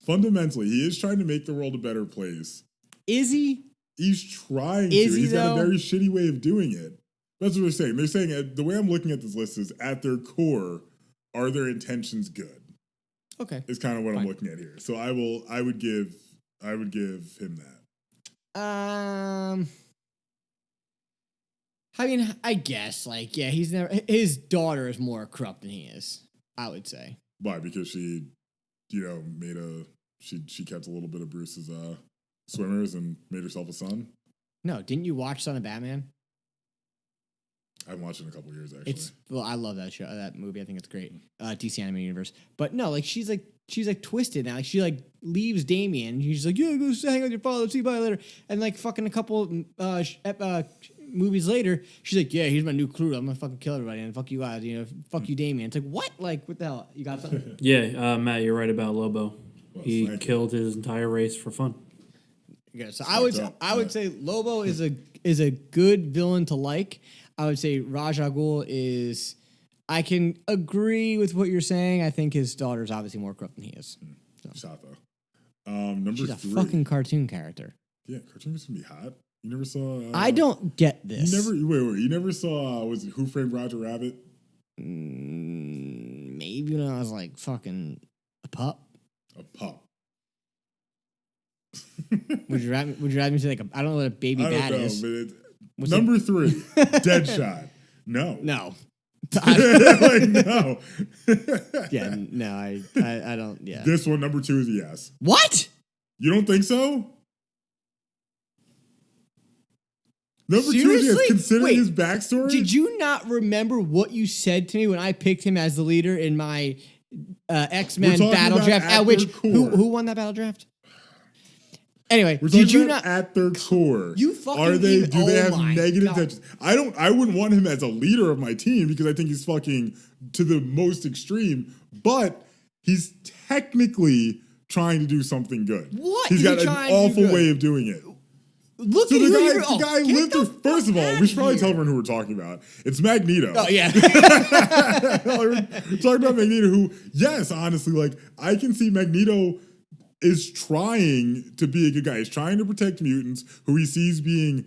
[SPEAKER 2] Fundamentally, he is trying to make the world a better place.
[SPEAKER 1] Is he?
[SPEAKER 2] He's trying to. He's got a very shitty way of doing it. That's what they're saying. They're saying, the way I'm looking at this list is, at their core, are their intentions good?
[SPEAKER 1] Okay.
[SPEAKER 2] Is kind of what I'm looking at here. So I would give him that.
[SPEAKER 1] I mean, I guess, like, yeah, his daughter is more corrupt than he is, I would say.
[SPEAKER 2] Why? Because she, she kept a little bit of Bruce's swimmers and made herself a son?
[SPEAKER 1] No, didn't you watch Son of Batman?
[SPEAKER 2] I haven't watched it in a couple of years, actually.
[SPEAKER 1] I love that show, that movie. I think it's great. DC Animated Universe. But no, like, she's twisted now. Like, she like leaves Damien and she's like, yeah, go hang out with your father, see you bye later. And like fucking a couple movies later, she's like, yeah, here's my new crew. I'm gonna fucking kill everybody and fuck you guys, fuck you, Damien. It's like, what? Like, what the hell? You got something?
[SPEAKER 3] Yeah, Matt, you're right about Lobo. He killed his entire race for fun.
[SPEAKER 1] Yeah, so I would say Lobo is a good villain to like. I would say Ra's al Ghul is. I can agree with what you're saying. I think his daughter's obviously more corrupt than he is. So.
[SPEAKER 2] Shot though. Number
[SPEAKER 1] She's
[SPEAKER 2] 3.
[SPEAKER 1] A fucking cartoon character.
[SPEAKER 2] Yeah, cartoons can be hot. You never saw.
[SPEAKER 1] I don't get this.
[SPEAKER 2] You never saw. Was it Who Framed Roger Rabbit?
[SPEAKER 1] Maybe when I was like fucking a pup.
[SPEAKER 2] A pup.
[SPEAKER 1] Would you rather me say like I don't know what a baby bat is.
[SPEAKER 2] But number 3, Deadshot. No.
[SPEAKER 1] No.
[SPEAKER 2] Like, no.
[SPEAKER 1] Yeah, no, I don't. Yeah.
[SPEAKER 2] This one, number 2, is a yes.
[SPEAKER 1] What?
[SPEAKER 2] You don't think so? Number
[SPEAKER 1] Seriously?
[SPEAKER 2] 2 is yes, considering his backstory.
[SPEAKER 1] Did you not remember what you said to me when I picked him as the leader in my X-Men battle draft? At which who won that battle draft? Anyway,
[SPEAKER 2] We're talking
[SPEAKER 1] did you
[SPEAKER 2] about
[SPEAKER 1] not?
[SPEAKER 2] at their core.
[SPEAKER 1] You fucking
[SPEAKER 2] are they?
[SPEAKER 1] even-
[SPEAKER 2] Do they
[SPEAKER 1] oh
[SPEAKER 2] have
[SPEAKER 1] my
[SPEAKER 2] negative
[SPEAKER 1] God.
[SPEAKER 2] intentions? I wouldn't want him as a leader of my team because I think he's fucking to the most extreme. But he's technically trying to do something good.
[SPEAKER 1] What
[SPEAKER 2] He's
[SPEAKER 1] is he
[SPEAKER 2] got an
[SPEAKER 1] trying to do
[SPEAKER 2] awful
[SPEAKER 1] good?
[SPEAKER 2] way of doing it.
[SPEAKER 1] Look
[SPEAKER 2] So
[SPEAKER 1] at
[SPEAKER 2] the
[SPEAKER 1] who
[SPEAKER 2] guy,
[SPEAKER 1] you're-
[SPEAKER 2] the
[SPEAKER 1] oh,
[SPEAKER 2] guy
[SPEAKER 1] get
[SPEAKER 2] lived
[SPEAKER 1] the
[SPEAKER 2] through. First of all,
[SPEAKER 1] fuck
[SPEAKER 2] we should probably
[SPEAKER 1] outta
[SPEAKER 2] tell
[SPEAKER 1] here.
[SPEAKER 2] everyone who we're talking about. It's Magneto.
[SPEAKER 1] Oh yeah.
[SPEAKER 2] We're talking about Magneto, who, yes, honestly, like I can see Magneto is trying to be a good guy. He's trying to protect mutants who he sees being,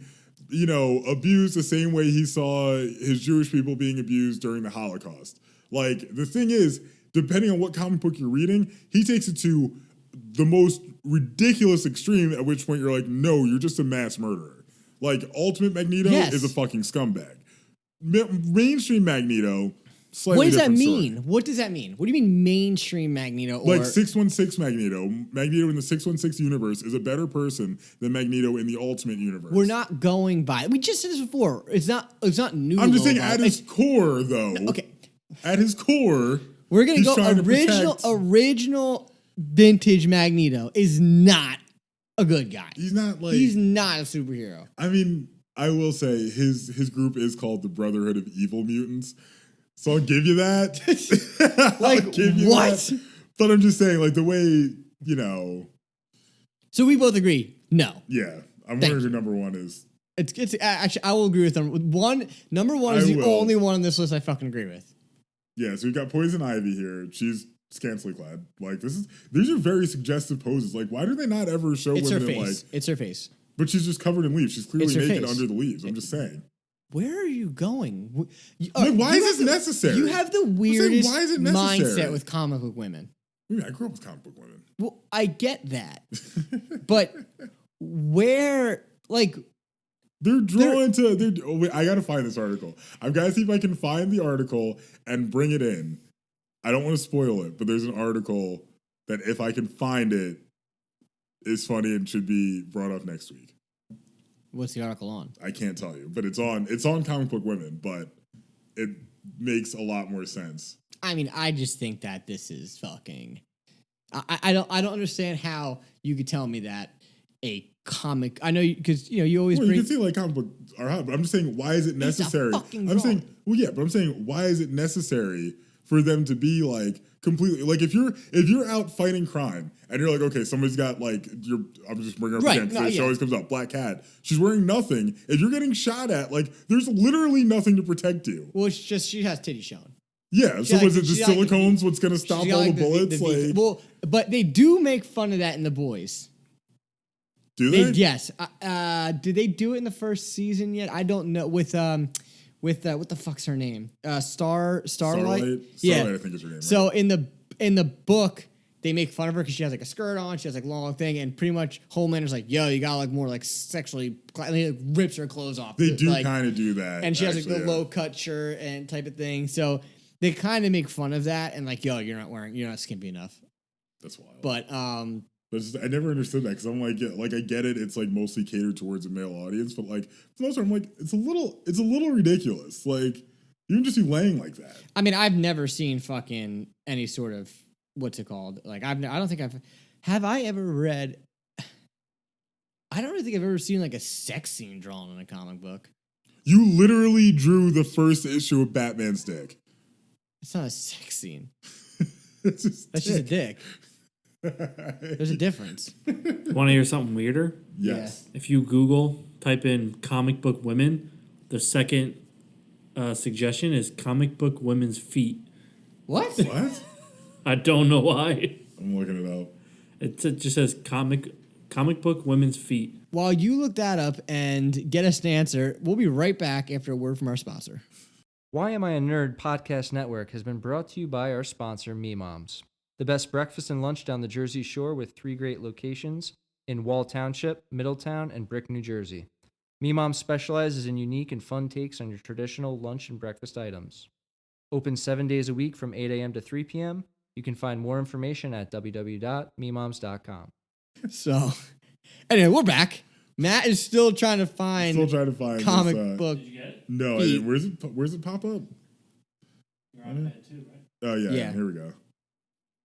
[SPEAKER 2] abused the same way he saw his Jewish people being abused during the Holocaust. Like, the thing is, depending on what comic book you're reading, he takes it to the most ridiculous extreme, at which point you're like, no, you're just a mass murderer. Like, Ultimate Magneto
[SPEAKER 1] Yes.
[SPEAKER 2] is a fucking scumbag. Mainstream Magneto, slightly
[SPEAKER 1] What does that
[SPEAKER 2] different
[SPEAKER 1] mean?
[SPEAKER 2] story.
[SPEAKER 1] What does that mean? What do you mean mainstream Magneto? Or
[SPEAKER 2] Like 616 Magneto. Magneto in the 616 universe is a better person than Magneto in the Ultimate universe.
[SPEAKER 1] we're not going by. We just said this before. It's not new.
[SPEAKER 2] I'm just saying,
[SPEAKER 1] Logo.
[SPEAKER 2] at his core, though.
[SPEAKER 1] Okay.
[SPEAKER 2] At his core,
[SPEAKER 1] We're gonna
[SPEAKER 2] he's
[SPEAKER 1] go
[SPEAKER 2] trying to
[SPEAKER 1] original.
[SPEAKER 2] protect-
[SPEAKER 1] Original vintage Magneto is not a good guy.
[SPEAKER 2] He's not like.
[SPEAKER 1] He's not a superhero.
[SPEAKER 2] I mean, I will say his group is called the Brotherhood of Evil Mutants, so I'll give you that.
[SPEAKER 1] Like,
[SPEAKER 2] I'll give you
[SPEAKER 1] what?
[SPEAKER 2] that. But I'm just saying, like the way
[SPEAKER 1] So we both agree. No,
[SPEAKER 2] yeah. I'm
[SPEAKER 1] Thank
[SPEAKER 2] wondering who number one is.
[SPEAKER 1] it's actually I will agree with them. Number one is
[SPEAKER 2] I
[SPEAKER 1] the
[SPEAKER 2] will.
[SPEAKER 1] only one on this list I fucking agree with.
[SPEAKER 2] Yeah, so we've got Poison Ivy here. She's scantily clad. Like these are very suggestive poses. Like, why do they not ever show
[SPEAKER 1] It's her
[SPEAKER 2] women in
[SPEAKER 1] face.
[SPEAKER 2] like?
[SPEAKER 1] It's her face.
[SPEAKER 2] But she's just covered in leaves. She's clearly
[SPEAKER 1] It's her
[SPEAKER 2] naked
[SPEAKER 1] face.
[SPEAKER 2] under the leaves. I'm just saying.
[SPEAKER 1] Where are you going?
[SPEAKER 2] Like, why
[SPEAKER 1] you
[SPEAKER 2] is this
[SPEAKER 1] have
[SPEAKER 2] necessary?
[SPEAKER 1] You have the
[SPEAKER 2] saying,
[SPEAKER 1] weirdest
[SPEAKER 2] why is it necessary?
[SPEAKER 1] mindset with comic book women.
[SPEAKER 2] I mean, I grew up with comic book women.
[SPEAKER 1] Well, I get that, but where, like,
[SPEAKER 2] They're drawn to. Oh, wait, I gotta find this article. I've got to see if I can find the article and bring it in. I don't want to spoil it, but there's an article that if I can find it, is funny and should be brought up next week.
[SPEAKER 1] what's the article on?
[SPEAKER 2] I can't tell you, but it's on Comic Book Women, but it makes a lot more sense.
[SPEAKER 1] I mean, I just think that this is fucking. I don't understand how you could tell me that a comic. I know because you always
[SPEAKER 2] Well, you
[SPEAKER 1] bring.
[SPEAKER 2] can see like comic books are hot, but I'm just saying, why is it
[SPEAKER 1] It's a
[SPEAKER 2] necessary?
[SPEAKER 1] fucking
[SPEAKER 2] I'm
[SPEAKER 1] draw.
[SPEAKER 2] saying, well, yeah, but I'm saying, why is it necessary for them to be like completely like if you're out fighting crime and you're like, okay, somebody's got like I'm just bringing her up
[SPEAKER 1] Right,
[SPEAKER 2] again because
[SPEAKER 1] no,
[SPEAKER 2] she
[SPEAKER 1] yeah.
[SPEAKER 2] always comes up, Black Cat. She's wearing nothing. If you're getting shot at, like, there's literally nothing to protect you.
[SPEAKER 1] Well, it's just she has titty shown.
[SPEAKER 2] Yeah, so
[SPEAKER 1] got,
[SPEAKER 2] was
[SPEAKER 1] like,
[SPEAKER 2] it just
[SPEAKER 1] she got, like,
[SPEAKER 2] silicones? What's gonna stop
[SPEAKER 1] She got,
[SPEAKER 2] all the
[SPEAKER 1] like,
[SPEAKER 2] bullets? Like,
[SPEAKER 1] well, but they do make fun of that in The Boys.
[SPEAKER 2] do they?
[SPEAKER 1] Yes. Did they do it in the first season yet? I don't know. With what the fuck's her name? Starlight.
[SPEAKER 2] Starlight,
[SPEAKER 1] Yeah.
[SPEAKER 2] I think is her name.
[SPEAKER 1] So in the book, they make fun of her because she has like a skirt on, she has like long thing, and pretty much Homelander's like, "Yo, you got like more like sexually," and he like, rips her clothes off.
[SPEAKER 2] They do
[SPEAKER 1] like,
[SPEAKER 2] kind of do that,
[SPEAKER 1] and she has like
[SPEAKER 2] actually,
[SPEAKER 1] the
[SPEAKER 2] yeah.
[SPEAKER 1] low cut shirt and type of thing. So they kind of make fun of that and like, "Yo, you're not skimpy enough."
[SPEAKER 2] That's wild.
[SPEAKER 1] But
[SPEAKER 2] But I never understood that because I'm like, yeah, like I get it. It's like mostly catered towards a male audience, but like for the most part, I'm like, it's a little ridiculous. Like you can just be laying like that.
[SPEAKER 1] I mean, I've never seen fucking any sort of what's it called? Like I don't think have I ever read. I don't really think I've ever seen like a sex scene drawn in a comic book.
[SPEAKER 2] You literally drew the first issue of Batman's dick.
[SPEAKER 1] It's not a sex scene.
[SPEAKER 2] It's just
[SPEAKER 1] That's just a dick. There's a difference.
[SPEAKER 3] Want to hear something weirder?
[SPEAKER 2] Yes.
[SPEAKER 3] If you Google, type in comic book women, the second suggestion is comic book women's feet.
[SPEAKER 1] What?
[SPEAKER 2] What?
[SPEAKER 3] I don't know why.
[SPEAKER 2] I'm looking it up.
[SPEAKER 3] It just says comic book women's feet.
[SPEAKER 1] While you look that up and get us an answer, we'll be right back after a word from our sponsor.
[SPEAKER 5] Why Am I a Nerd podcast network has been brought to you by our sponsor, Me Moms. The best breakfast and lunch down the Jersey Shore with 3 great locations in Wall Township, Middletown, and Brick, New Jersey. Me Moms specializes in unique and fun takes on your traditional lunch and breakfast items. Open 7 days a week from 8 a.m. to 3 p.m. You can find more information at www.memoms.com.
[SPEAKER 1] So, anyway, we're back. Matt is still trying to find
[SPEAKER 2] Still trying to find
[SPEAKER 1] comic
[SPEAKER 2] this,
[SPEAKER 1] book.
[SPEAKER 3] Did you get it?
[SPEAKER 2] No,
[SPEAKER 1] feet.
[SPEAKER 2] where's it pop up?
[SPEAKER 3] You're on it too, right?
[SPEAKER 2] Oh yeah,
[SPEAKER 1] Yeah.
[SPEAKER 2] here we go.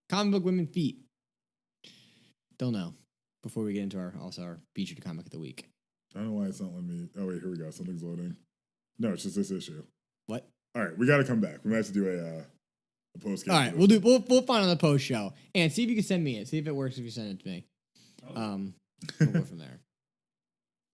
[SPEAKER 1] Comic book women feet. Don't know. before we get into our featured comic of the week.
[SPEAKER 2] I don't know why it's not letting me. Oh wait, here we go. Something's loading. No, it's just this issue.
[SPEAKER 1] What?
[SPEAKER 2] All right, we got to come back. We might have to do a post.
[SPEAKER 1] All right, we'll find on the post show and see if you can send me it. See if it works if you send it to me. We'll go from there.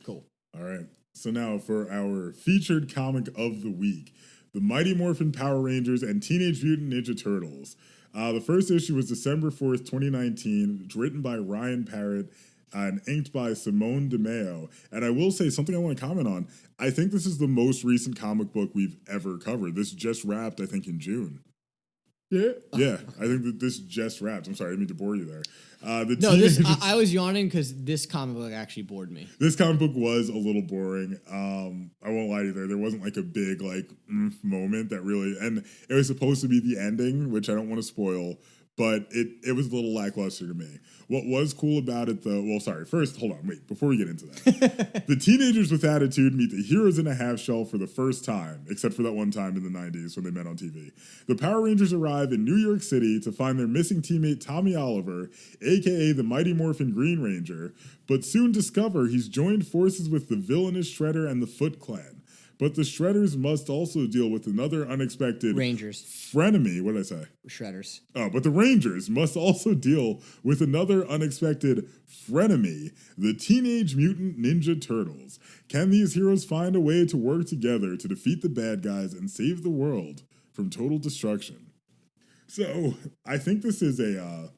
[SPEAKER 1] Cool.
[SPEAKER 2] All right. So now for our featured comic of the week, The Mighty Morphin Power Rangers and Teenage Mutant Ninja Turtles. The first issue was December 4th, 2019. It's written by Ryan Parrott and inked by Simone DeMeo. And I will say something I want to comment on. I think this is the most recent comic book we've ever covered. This just wrapped, I think, in June. Yeah, I think that this just wrapped. I'm sorry, I didn't mean to bore you there.
[SPEAKER 1] I was yawning because this comic book actually bored me.
[SPEAKER 2] This comic book was a little boring. I won't lie to you there wasn't like a big moment that really, and it was supposed to be the ending, which I don't want to spoil, but it was a little lackluster to me. What was cool about it though, first, hold on, wait, before we get into that. The teenagers with attitude meet the heroes in a half shell for the first time, except for that one time in the 90s when they met on TV. The Power Rangers arrive in New York City to find their missing teammate Tommy Oliver, aka the Mighty Morphin Green Ranger, but soon discover he's joined forces with the villainous Shredder and the Foot Clan. But the Shredders must also deal with another unexpected frenemy. What did I say?
[SPEAKER 1] Shredders.
[SPEAKER 2] Oh, but the Rangers must also deal with another unexpected frenemy, the Teenage Mutant Ninja Turtles. Can these heroes find a way to work together to defeat the bad guys and save the world from total destruction? So, I think this is there's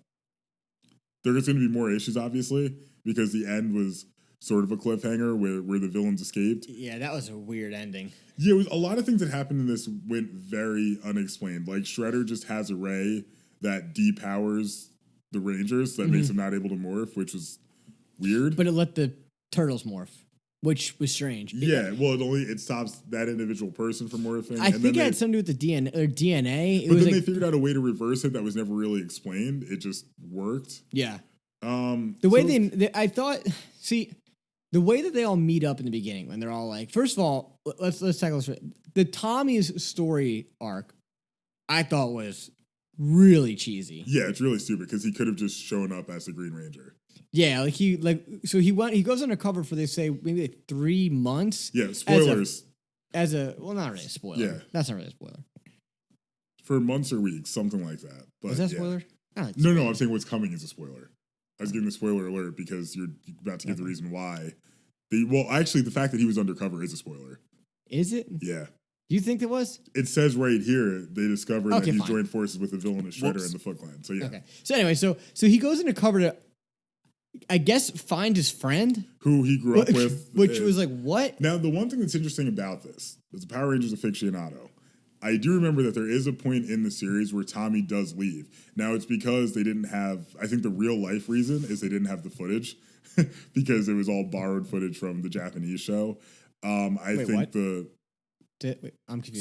[SPEAKER 2] going to be more issues, obviously, because the end was sort of a cliffhanger where the villains escaped.
[SPEAKER 1] Yeah, that was a weird ending.
[SPEAKER 2] Yeah, it was, a lot of things that happened in this went very unexplained. Like, Shredder just has a ray that depowers the Rangers that makes them not able to morph, which was weird.
[SPEAKER 1] But it let the Turtles morph, which was strange.
[SPEAKER 2] Yeah, well, it stops that individual person from morphing.
[SPEAKER 1] I think it had something to do with the DNA.
[SPEAKER 2] But then they figured out a way to reverse it that was never really explained. It just worked.
[SPEAKER 1] Yeah. The way the way that they all meet up in the beginning, when they're all like, first of all, let's tackle this. The Tommy's story arc, I thought was really cheesy.
[SPEAKER 2] Yeah, it's really stupid because he could have just shown up as the Green Ranger.
[SPEAKER 1] Yeah, he goes undercover for, they say, maybe 3 months.
[SPEAKER 2] Yeah, spoilers.
[SPEAKER 1] Well, not really a spoiler.
[SPEAKER 2] Yeah.
[SPEAKER 1] That's not really a spoiler.
[SPEAKER 2] For months or weeks, something like that. But
[SPEAKER 1] is that a spoiler?
[SPEAKER 2] No, I'm saying what's coming is a spoiler. I was giving a spoiler alert because you're about to give the reason why. Actually, the fact that he was undercover is a spoiler.
[SPEAKER 1] Is it?
[SPEAKER 2] Yeah.
[SPEAKER 1] You think it was?
[SPEAKER 2] It says right here they discovered that he's joined forces with the villainous Shredder and the Foot Clan. So yeah.
[SPEAKER 1] Okay. So anyway, so he goes undercover to, I guess, find his friend
[SPEAKER 2] who he grew up with,
[SPEAKER 1] which was like, what?
[SPEAKER 2] Now, the one thing that's interesting about this is the Power Rangers aficionado. I do remember that there is a point in the series where Tommy does leave. Now, it's because they didn't have, I think the real life reason is they didn't have the footage because it was all borrowed footage from the Japanese show. I'm confused.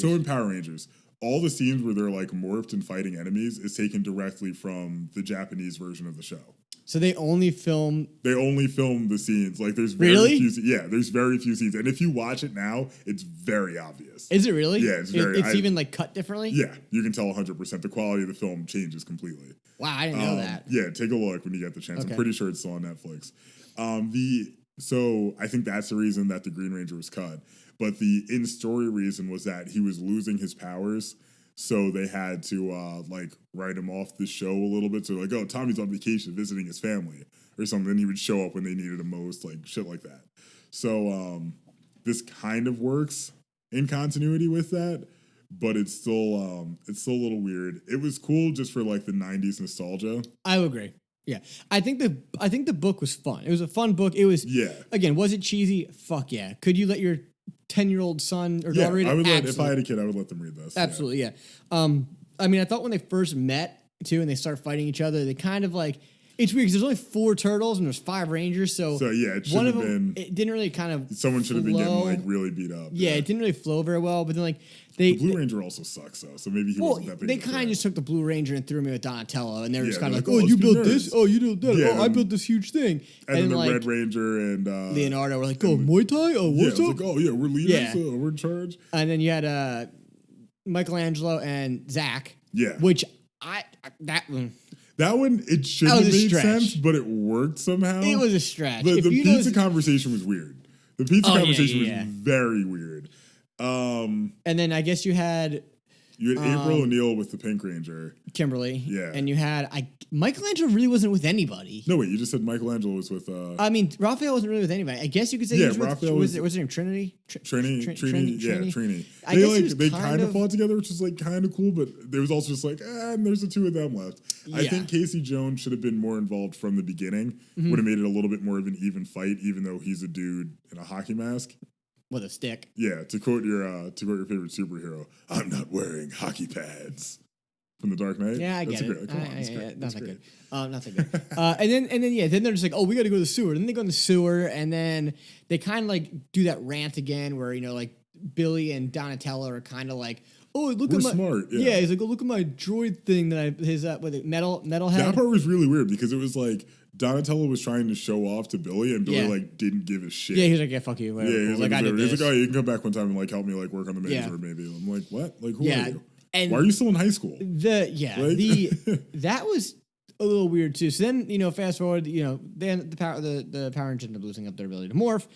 [SPEAKER 2] So in Power Rangers, all the scenes where they're like morphed and fighting enemies is taken directly from the Japanese version of the show.
[SPEAKER 1] So they only film
[SPEAKER 2] the scenes. Like there's very few. There's very few scenes, and if you watch it now, it's very obvious.
[SPEAKER 1] Is it really?
[SPEAKER 2] Yeah, it's
[SPEAKER 1] even like cut differently.
[SPEAKER 2] Yeah, you can tell 100%. The quality of the film changes completely.
[SPEAKER 1] Wow, I didn't know that.
[SPEAKER 2] Yeah, take a look when you get the chance.
[SPEAKER 1] Okay.
[SPEAKER 2] I'm pretty sure it's still on Netflix. So I think that's the reason that the Green Ranger was cut. But the in-story reason was that he was losing his powers. So they had to write him off the show a little bit. So like, oh, Tommy's on vacation visiting his family or something. And he would show up when they needed him most, like shit like that. So this kind of works in continuity with that, but it's still a little weird. It was cool just for like the 90s nostalgia.
[SPEAKER 1] I would agree. Yeah, I think the book was fun. It was a fun book. It was Again, was it cheesy? Fuck yeah. Could you let your 10-year-old son or daughter read it?
[SPEAKER 2] I would if I had a kid, I would let them read this.
[SPEAKER 1] Absolutely, yeah. I mean, I thought when they first met too, and they start fighting each other, they kind of like, it's weird because there's only 4 turtles and there's 5 rangers, so
[SPEAKER 2] yeah, it should
[SPEAKER 1] one
[SPEAKER 2] have
[SPEAKER 1] of them,
[SPEAKER 2] been.
[SPEAKER 1] It didn't really kind of.
[SPEAKER 2] Someone should have been getting like really beat up.
[SPEAKER 1] Yeah, it didn't really flow very well. But then like
[SPEAKER 2] the Blue Ranger also sucks though, so maybe he wasn't that big.
[SPEAKER 1] They kind of just took the Blue Ranger and threw me with Donatello, and they were just kind of like,
[SPEAKER 2] oh,
[SPEAKER 1] you built
[SPEAKER 2] nerds.
[SPEAKER 1] this, oh, you did that, oh, I built this huge thing,
[SPEAKER 2] and then the like, Red Ranger and
[SPEAKER 1] Leonardo were like, oh, Muay Thai, oh, what's up?
[SPEAKER 2] Like, oh yeah, we're leaders, we're in charge.
[SPEAKER 1] And then you had Michelangelo and Zach,
[SPEAKER 2] yeah,
[SPEAKER 1] which
[SPEAKER 2] That one, it shouldn't
[SPEAKER 1] That
[SPEAKER 2] have
[SPEAKER 1] was a
[SPEAKER 2] made
[SPEAKER 1] stretch.
[SPEAKER 2] sense, but it worked somehow.
[SPEAKER 1] It was a stretch.
[SPEAKER 2] The
[SPEAKER 1] If you
[SPEAKER 2] pizza
[SPEAKER 1] know-
[SPEAKER 2] conversation was weird. The pizza
[SPEAKER 1] Oh, yeah,
[SPEAKER 2] conversation
[SPEAKER 1] yeah.
[SPEAKER 2] was very weird.
[SPEAKER 1] And then I guess you had
[SPEAKER 2] You had April O'Neil with the Pink Ranger.
[SPEAKER 1] Kimberly.
[SPEAKER 2] Yeah.
[SPEAKER 1] And you had Michelangelo really wasn't with anybody.
[SPEAKER 2] No, wait, you just said Michelangelo was with
[SPEAKER 1] I mean, Raphael wasn't really with anybody. I guess you could say
[SPEAKER 2] Yeah,
[SPEAKER 1] he was with,
[SPEAKER 2] Raphael
[SPEAKER 1] was
[SPEAKER 2] was-
[SPEAKER 1] her name Trinity?
[SPEAKER 2] Trini.
[SPEAKER 1] Trini. I
[SPEAKER 2] They
[SPEAKER 1] guess he was
[SPEAKER 2] they
[SPEAKER 1] kind
[SPEAKER 2] kind of
[SPEAKER 1] of-
[SPEAKER 2] fought together, which is like kind of cool, but there was also just like, and there's the two of them left. I
[SPEAKER 1] Yeah.
[SPEAKER 2] think Casey Jones should have been more involved from the beginning.
[SPEAKER 1] Mm-hmm.
[SPEAKER 2] Would have made it a little bit more of an even fight, even though he's a dude in a hockey mask.
[SPEAKER 1] With a stick.
[SPEAKER 2] Yeah, to quote your favorite superhero, I'm not wearing hockey pads. From The Dark Knight?
[SPEAKER 1] Yeah, I
[SPEAKER 2] That's
[SPEAKER 1] get
[SPEAKER 2] great.
[SPEAKER 1] it.
[SPEAKER 2] Come on, that's
[SPEAKER 1] Yeah,
[SPEAKER 2] great.
[SPEAKER 1] not
[SPEAKER 2] That's
[SPEAKER 1] that
[SPEAKER 2] great.
[SPEAKER 1] good. Not that good. Then they're just like, oh, we got to go to the sewer. Then they go in the sewer, and then they kind of like do that rant again, where like Billy and Donatello are kind of like, oh, look
[SPEAKER 2] We're
[SPEAKER 1] at my
[SPEAKER 2] smart, yeah.
[SPEAKER 1] He's like, oh, look at my droid thing that his metal head.
[SPEAKER 2] That part was really weird because it was like Donatello was trying to show off to Billy, and Billy
[SPEAKER 1] Yeah.
[SPEAKER 2] like didn't give a shit.
[SPEAKER 1] Yeah, he was like, yeah, fuck you. Whatever.
[SPEAKER 2] Yeah,
[SPEAKER 1] Cool.
[SPEAKER 2] he's like,
[SPEAKER 1] I did
[SPEAKER 2] he's
[SPEAKER 1] this.
[SPEAKER 2] like, oh, you can come back one time and like help me like work on the
[SPEAKER 1] Yeah.
[SPEAKER 2] maze or maybe. I'm like, what? Like, who
[SPEAKER 1] Yeah,
[SPEAKER 2] are you?
[SPEAKER 1] and
[SPEAKER 2] Why are you still in high school?
[SPEAKER 1] Like, that was a little weird too. So then, fast forward, then the Power Engine end up losing up their ability to morph.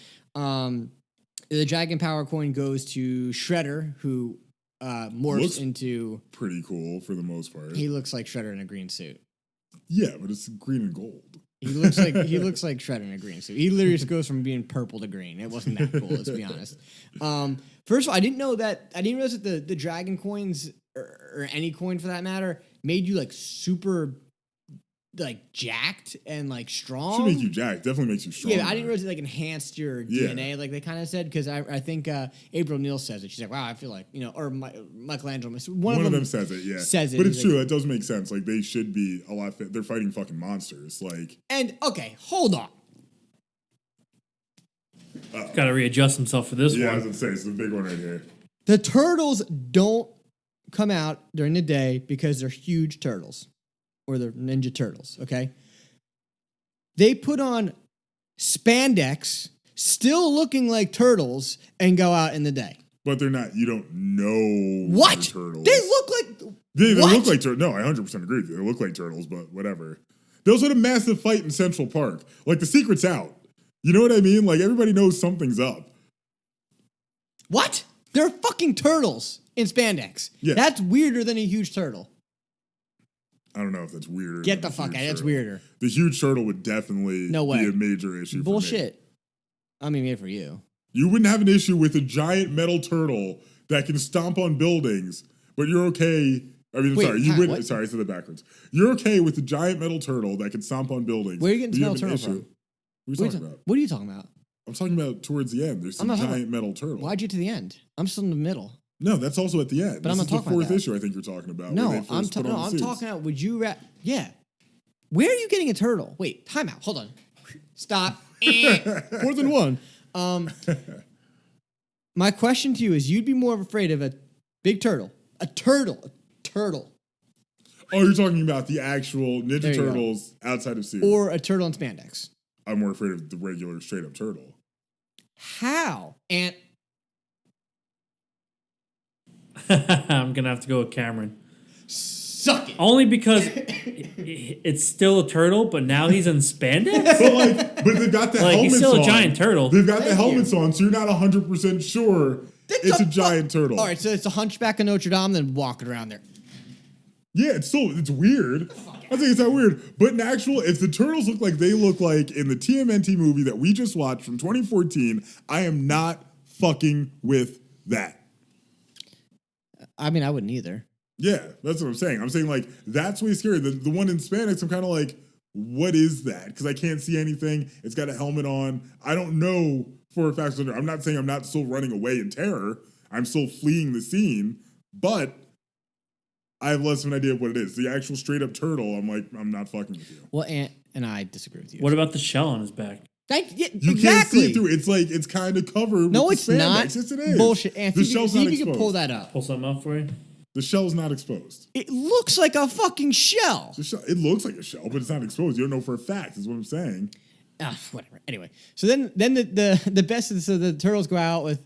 [SPEAKER 1] The Dragon Power Coin goes to Shredder, who morphs
[SPEAKER 2] Looks
[SPEAKER 1] into.
[SPEAKER 2] Pretty cool for the most part.
[SPEAKER 1] He looks like Shredder in a green suit.
[SPEAKER 2] Yeah, but it's green and gold.
[SPEAKER 1] He looks like Shredder in a green suit. He literally just goes from being purple to green. It wasn't that cool, let's be honest. First of all, I didn't realize that the dragon coins or any coin for that matter made you like super like jacked and like strong.
[SPEAKER 2] Should make you jacked. Definitely makes you strong.
[SPEAKER 1] Yeah, I didn't realize it like enhanced your DNA, like they kind of said, because I think April O'Neil says it. She's like, wow, I feel like or Michelangelo.
[SPEAKER 2] One of them says it. Yeah,
[SPEAKER 1] says it.
[SPEAKER 2] But
[SPEAKER 1] He's
[SPEAKER 2] it's
[SPEAKER 1] like-
[SPEAKER 2] true. That does make sense. Like they should be a lot. They're fighting fucking monsters. Like
[SPEAKER 1] And okay, hold on.
[SPEAKER 3] Got to readjust himself for this
[SPEAKER 2] yeah, I was
[SPEAKER 3] one.
[SPEAKER 2] gonna say it's the big one right here.
[SPEAKER 1] The turtles don't come out during the day because they're huge turtles, or they're Ninja Turtles, okay? They put on spandex, still looking like turtles, and go out in the day.
[SPEAKER 2] But they're not. You don't know
[SPEAKER 1] What?
[SPEAKER 2] they're turtles.
[SPEAKER 1] They look like...
[SPEAKER 2] They
[SPEAKER 1] what?
[SPEAKER 2] look like turtles. No, I 100% agree with you. They look like turtles, but whatever. They also had a massive fight in Central Park. Like the secret's out. You know what I mean? Like everybody knows something's up.
[SPEAKER 1] What? They're fucking turtles in spandex.
[SPEAKER 2] Yeah.
[SPEAKER 1] That's weirder than a huge turtle.
[SPEAKER 2] I don't know if that's weirder.
[SPEAKER 1] Get
[SPEAKER 2] than
[SPEAKER 1] the fuck out.
[SPEAKER 2] huge
[SPEAKER 1] That's
[SPEAKER 2] turtle.
[SPEAKER 1] weirder.
[SPEAKER 2] The huge turtle would definitely
[SPEAKER 1] No way.
[SPEAKER 2] be a major issue. For me.
[SPEAKER 1] Bullshit. I mean, maybe for you.
[SPEAKER 2] You wouldn't have an issue with a giant metal turtle that can stomp on buildings, but you're okay. I mean,
[SPEAKER 1] Wait,
[SPEAKER 2] sorry, you
[SPEAKER 1] Pat,
[SPEAKER 2] wouldn't.
[SPEAKER 1] what?
[SPEAKER 2] Sorry, I said that backwards. You're okay with a giant metal turtle that can stomp on buildings.
[SPEAKER 1] Where are you getting
[SPEAKER 2] but
[SPEAKER 1] this
[SPEAKER 2] have
[SPEAKER 1] metal
[SPEAKER 2] an
[SPEAKER 1] turtle
[SPEAKER 2] issue.
[SPEAKER 1] from?
[SPEAKER 2] What are you talking about?
[SPEAKER 1] What are you talking about?
[SPEAKER 2] I'm talking about towards the end. There's
[SPEAKER 1] I'm
[SPEAKER 2] some
[SPEAKER 1] not talking
[SPEAKER 2] giant metal turtle.
[SPEAKER 1] Why'd you get to the end? I'm still in the middle.
[SPEAKER 2] No, that's also at the end.
[SPEAKER 1] But
[SPEAKER 2] This
[SPEAKER 1] I'm not
[SPEAKER 2] is the
[SPEAKER 1] talking about
[SPEAKER 2] fourth
[SPEAKER 1] that.
[SPEAKER 2] issue I think you're talking about.
[SPEAKER 1] No,
[SPEAKER 2] where they
[SPEAKER 1] I'm
[SPEAKER 2] first put on the
[SPEAKER 1] I'm
[SPEAKER 2] suits.
[SPEAKER 1] talking about. Would you? Yeah. Where are you getting a turtle? Wait, time out. Hold on. Stop. More than one. My question to you is: you'd be more afraid of a big turtle, a turtle,
[SPEAKER 2] Oh, you're talking about the actual
[SPEAKER 1] There
[SPEAKER 2] Ninja
[SPEAKER 1] you go.
[SPEAKER 2] Turtles outside of series.
[SPEAKER 1] or a turtle in spandex?
[SPEAKER 2] I'm more afraid of the regular straight up turtle.
[SPEAKER 1] How? And
[SPEAKER 3] I'm going to have to go with Cameron.
[SPEAKER 1] suck it.
[SPEAKER 3] Only because it's still a turtle, but now he's in spandex?
[SPEAKER 2] But they've got the
[SPEAKER 3] Like,
[SPEAKER 2] helmets
[SPEAKER 3] he's still a
[SPEAKER 2] on.
[SPEAKER 3] giant turtle.
[SPEAKER 2] They've got the
[SPEAKER 1] Thank
[SPEAKER 2] helmets on, so you're not 100% sure it's a giant turtle.
[SPEAKER 1] All right, so it's a Hunchback of Notre Dame, then walking around there.
[SPEAKER 2] Yeah, it's weird. I think it's not weird. But in actual, if the turtles look like they look like in the TMNT movie that we just watched from 2014, I am not fucking with that.
[SPEAKER 1] I mean, I wouldn't either.
[SPEAKER 2] Yeah, that's what I'm saying. I'm saying like that's way scary. The one in spandex, I'm kind of like, what is that? Because I can't see anything. It's got a helmet on. I don't know for a fact. I'm not saying I'm not still running away in terror. I'm still fleeing the scene, but I have less of an idea of what it is. The actual straight up turtle, I'm like, I'm not fucking with you.
[SPEAKER 1] Well, and I disagree with you.
[SPEAKER 3] What about the shell on his back?
[SPEAKER 1] Yeah,
[SPEAKER 2] You
[SPEAKER 1] exactly.
[SPEAKER 2] can't see it through. It's like it's kind of covered.
[SPEAKER 1] No,
[SPEAKER 2] with
[SPEAKER 1] it's
[SPEAKER 2] the spandex.
[SPEAKER 1] not.
[SPEAKER 2] Yes, it is.
[SPEAKER 1] Bullshit.
[SPEAKER 2] The
[SPEAKER 1] Anthony,
[SPEAKER 2] shell's
[SPEAKER 1] see
[SPEAKER 2] not
[SPEAKER 1] if you can pull
[SPEAKER 2] exposed.
[SPEAKER 1] that up.
[SPEAKER 3] Pull something up for you?
[SPEAKER 2] The shell's not exposed.
[SPEAKER 1] It looks like a fucking shell.
[SPEAKER 2] It looks like a shell, but it's not exposed. You don't know for a fact. Is what I'm saying.
[SPEAKER 1] Whatever. Anyway, so then the best is so the turtles go out with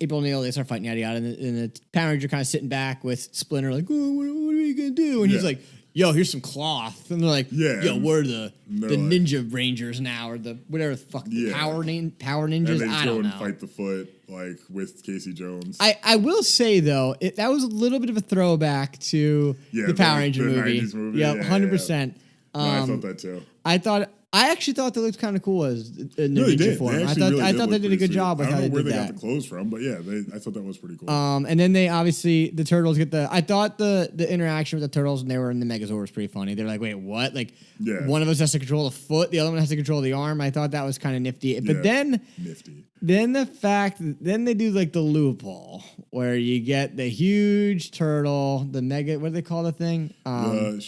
[SPEAKER 1] April O'Neil. They start fighting yada yada, and the Power Ranger kind of sitting back with Splinter, like, oh, what are we gonna do? And he's
[SPEAKER 2] Yeah.
[SPEAKER 1] like, yo, here's some cloth. And they're like,
[SPEAKER 2] Yeah,
[SPEAKER 1] yo, we're the
[SPEAKER 2] they're like-
[SPEAKER 1] Ninja Rangers now, or the whatever the fuck, the
[SPEAKER 2] Yeah.
[SPEAKER 1] Power Ninjas.
[SPEAKER 2] And they
[SPEAKER 1] I
[SPEAKER 2] go
[SPEAKER 1] don't
[SPEAKER 2] and
[SPEAKER 1] know.
[SPEAKER 2] fight the Foot like with Casey Jones.
[SPEAKER 1] I will say though, that was a little bit of a throwback to the Power Ranger
[SPEAKER 2] the
[SPEAKER 1] movie.
[SPEAKER 2] 90s movie.
[SPEAKER 1] Yep,
[SPEAKER 2] Yeah,
[SPEAKER 1] 100%.
[SPEAKER 2] No, I thought that too.
[SPEAKER 1] I actually thought that looked kind of cool as in the
[SPEAKER 2] No, they
[SPEAKER 1] ninja
[SPEAKER 2] did.
[SPEAKER 1] form.
[SPEAKER 2] They
[SPEAKER 1] I
[SPEAKER 2] actually
[SPEAKER 1] thought
[SPEAKER 2] really
[SPEAKER 1] I thought they
[SPEAKER 2] look
[SPEAKER 1] did a
[SPEAKER 2] pretty
[SPEAKER 1] good
[SPEAKER 2] sweet.
[SPEAKER 1] job with
[SPEAKER 2] I
[SPEAKER 1] how
[SPEAKER 2] don't
[SPEAKER 1] they
[SPEAKER 2] know where
[SPEAKER 1] did
[SPEAKER 2] they
[SPEAKER 1] that.
[SPEAKER 2] got the clothes from, but yeah, I thought that was pretty cool.
[SPEAKER 1] And then they obviously the turtles get the. I thought the interaction with the turtles when they were in the Megazord was pretty funny. They're like, wait, what? Like,
[SPEAKER 2] Yeah.
[SPEAKER 1] one of us has to control the foot, the other one has to control the arm. I thought that was kind of nifty. But
[SPEAKER 2] Yeah.
[SPEAKER 1] then
[SPEAKER 2] Nifty.
[SPEAKER 1] then they do like the loophole where you get the huge turtle, the mega. What do they call the thing?
[SPEAKER 2] The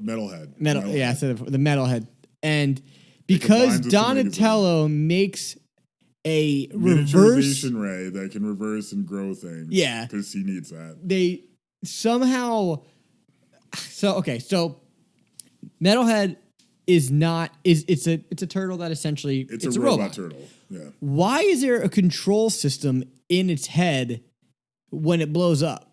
[SPEAKER 2] metalhead.
[SPEAKER 1] Yeah, instead of the metalhead, and because
[SPEAKER 2] combines with the
[SPEAKER 1] Donatello makes a reverse.
[SPEAKER 2] Miniaturization ray that can reverse and grow things.
[SPEAKER 1] Yeah.
[SPEAKER 2] Because he needs that.
[SPEAKER 1] They somehow. So Metalhead is not it's a turtle that essentially
[SPEAKER 2] It's a robot turtle. Yeah.
[SPEAKER 1] Why is there a control system in its head when it blows up?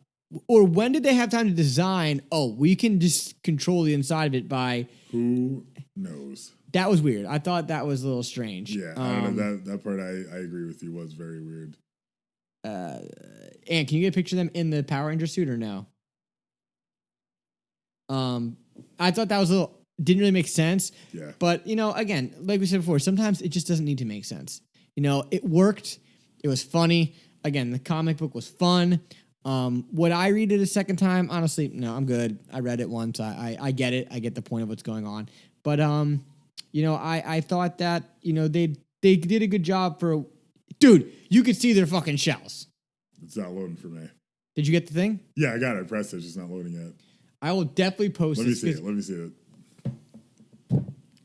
[SPEAKER 1] Or when did they have time to design, we can just control the inside of it by...
[SPEAKER 2] Who knows?
[SPEAKER 1] That was weird. I thought that was a little strange.
[SPEAKER 2] Yeah, I don't know. That part I agree with you was very weird.
[SPEAKER 1] And can you get a picture of them in the Power Ranger suit or no? I thought that was a little... Didn't really make sense.
[SPEAKER 2] Yeah.
[SPEAKER 1] But, again, like we said before, sometimes it just doesn't need to make sense. It worked. It was funny. Again, the comic book was fun. Would I read it a second time? Honestly, no, I'm good. I read it once. I get it. I get the point of what's going on. But, I thought that, they did a good job for... Dude, you could see their fucking shells.
[SPEAKER 2] It's not loading for me.
[SPEAKER 1] Did you get the thing?
[SPEAKER 2] Yeah, I got it. I pressed it. It's just not loading yet.
[SPEAKER 1] I will definitely post
[SPEAKER 2] Let me
[SPEAKER 1] this.
[SPEAKER 2] see it. Let me see it.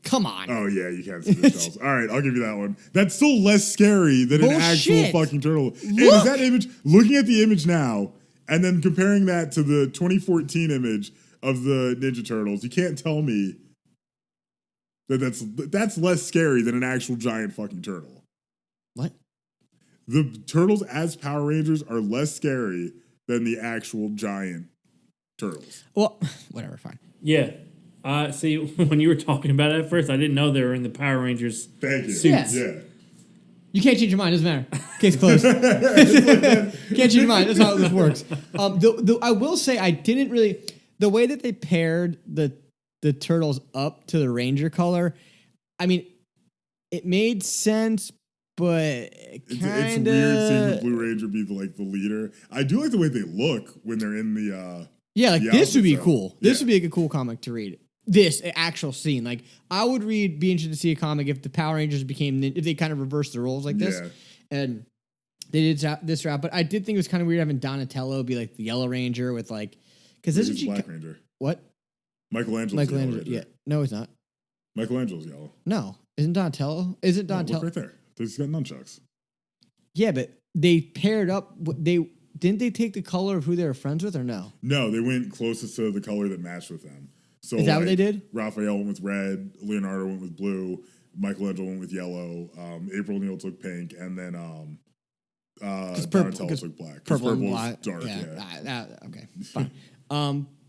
[SPEAKER 1] Come on.
[SPEAKER 2] Oh, yeah, you can't see the shells. All right, I'll give you that one. That's still less scary than an actual
[SPEAKER 1] Bullshit.
[SPEAKER 2] fucking turtle. And is that image, looking at the image now, and then comparing that to the 2014 image of the Ninja Turtles, you can't tell me that's less scary than an actual giant fucking turtle.
[SPEAKER 1] What?
[SPEAKER 2] The turtles as Power Rangers are less scary than the actual giant turtles.
[SPEAKER 1] Well, whatever, fine.
[SPEAKER 3] Yeah. See, when you were talking about it at first, I didn't know they were in the Power Rangers.
[SPEAKER 2] Thank you.
[SPEAKER 3] Suits.
[SPEAKER 2] Yeah.
[SPEAKER 1] You can't change your mind. Doesn't matter. Case closed. Can't change your mind. That's how this works. I will say I didn't really... The way that they paired the turtles up to the Ranger color, I mean, it made sense, but
[SPEAKER 2] It's
[SPEAKER 1] kind of...
[SPEAKER 2] weird seeing the Blue Ranger be the leader. I do like the way they look when they're in the...
[SPEAKER 1] Yeah, like
[SPEAKER 2] the
[SPEAKER 1] this would be
[SPEAKER 2] outfits,
[SPEAKER 1] cool.
[SPEAKER 2] though.
[SPEAKER 1] This would be a cool comic to read. This actual scene, like I would be interested to see a comic if the Power Rangers if they kind of reversed the roles like this, and they did this route. But I did think it was kind of weird having Donatello be like the Yellow Ranger with because this is
[SPEAKER 2] Black Ranger.
[SPEAKER 1] What?
[SPEAKER 2] Michelangelo's Yellow Ranger.
[SPEAKER 1] Yeah, no, he's not.
[SPEAKER 2] Michelangelo's yellow.
[SPEAKER 1] No, isn't Donatello? Is it Donatello?
[SPEAKER 2] Look right there. He's got nunchucks.
[SPEAKER 1] Yeah, but they paired up. Didn't they take the color of who they were friends with or no?
[SPEAKER 2] No, they went closest to the color that matched with them. So
[SPEAKER 1] Is that what they did?
[SPEAKER 2] Raphael went with red, Leonardo went with blue, Michelangelo went with yellow, April O'Neil took pink, and then Donatello took black.
[SPEAKER 1] Purple and
[SPEAKER 2] was
[SPEAKER 1] black.
[SPEAKER 2] dark, yeah.
[SPEAKER 1] Okay, fine.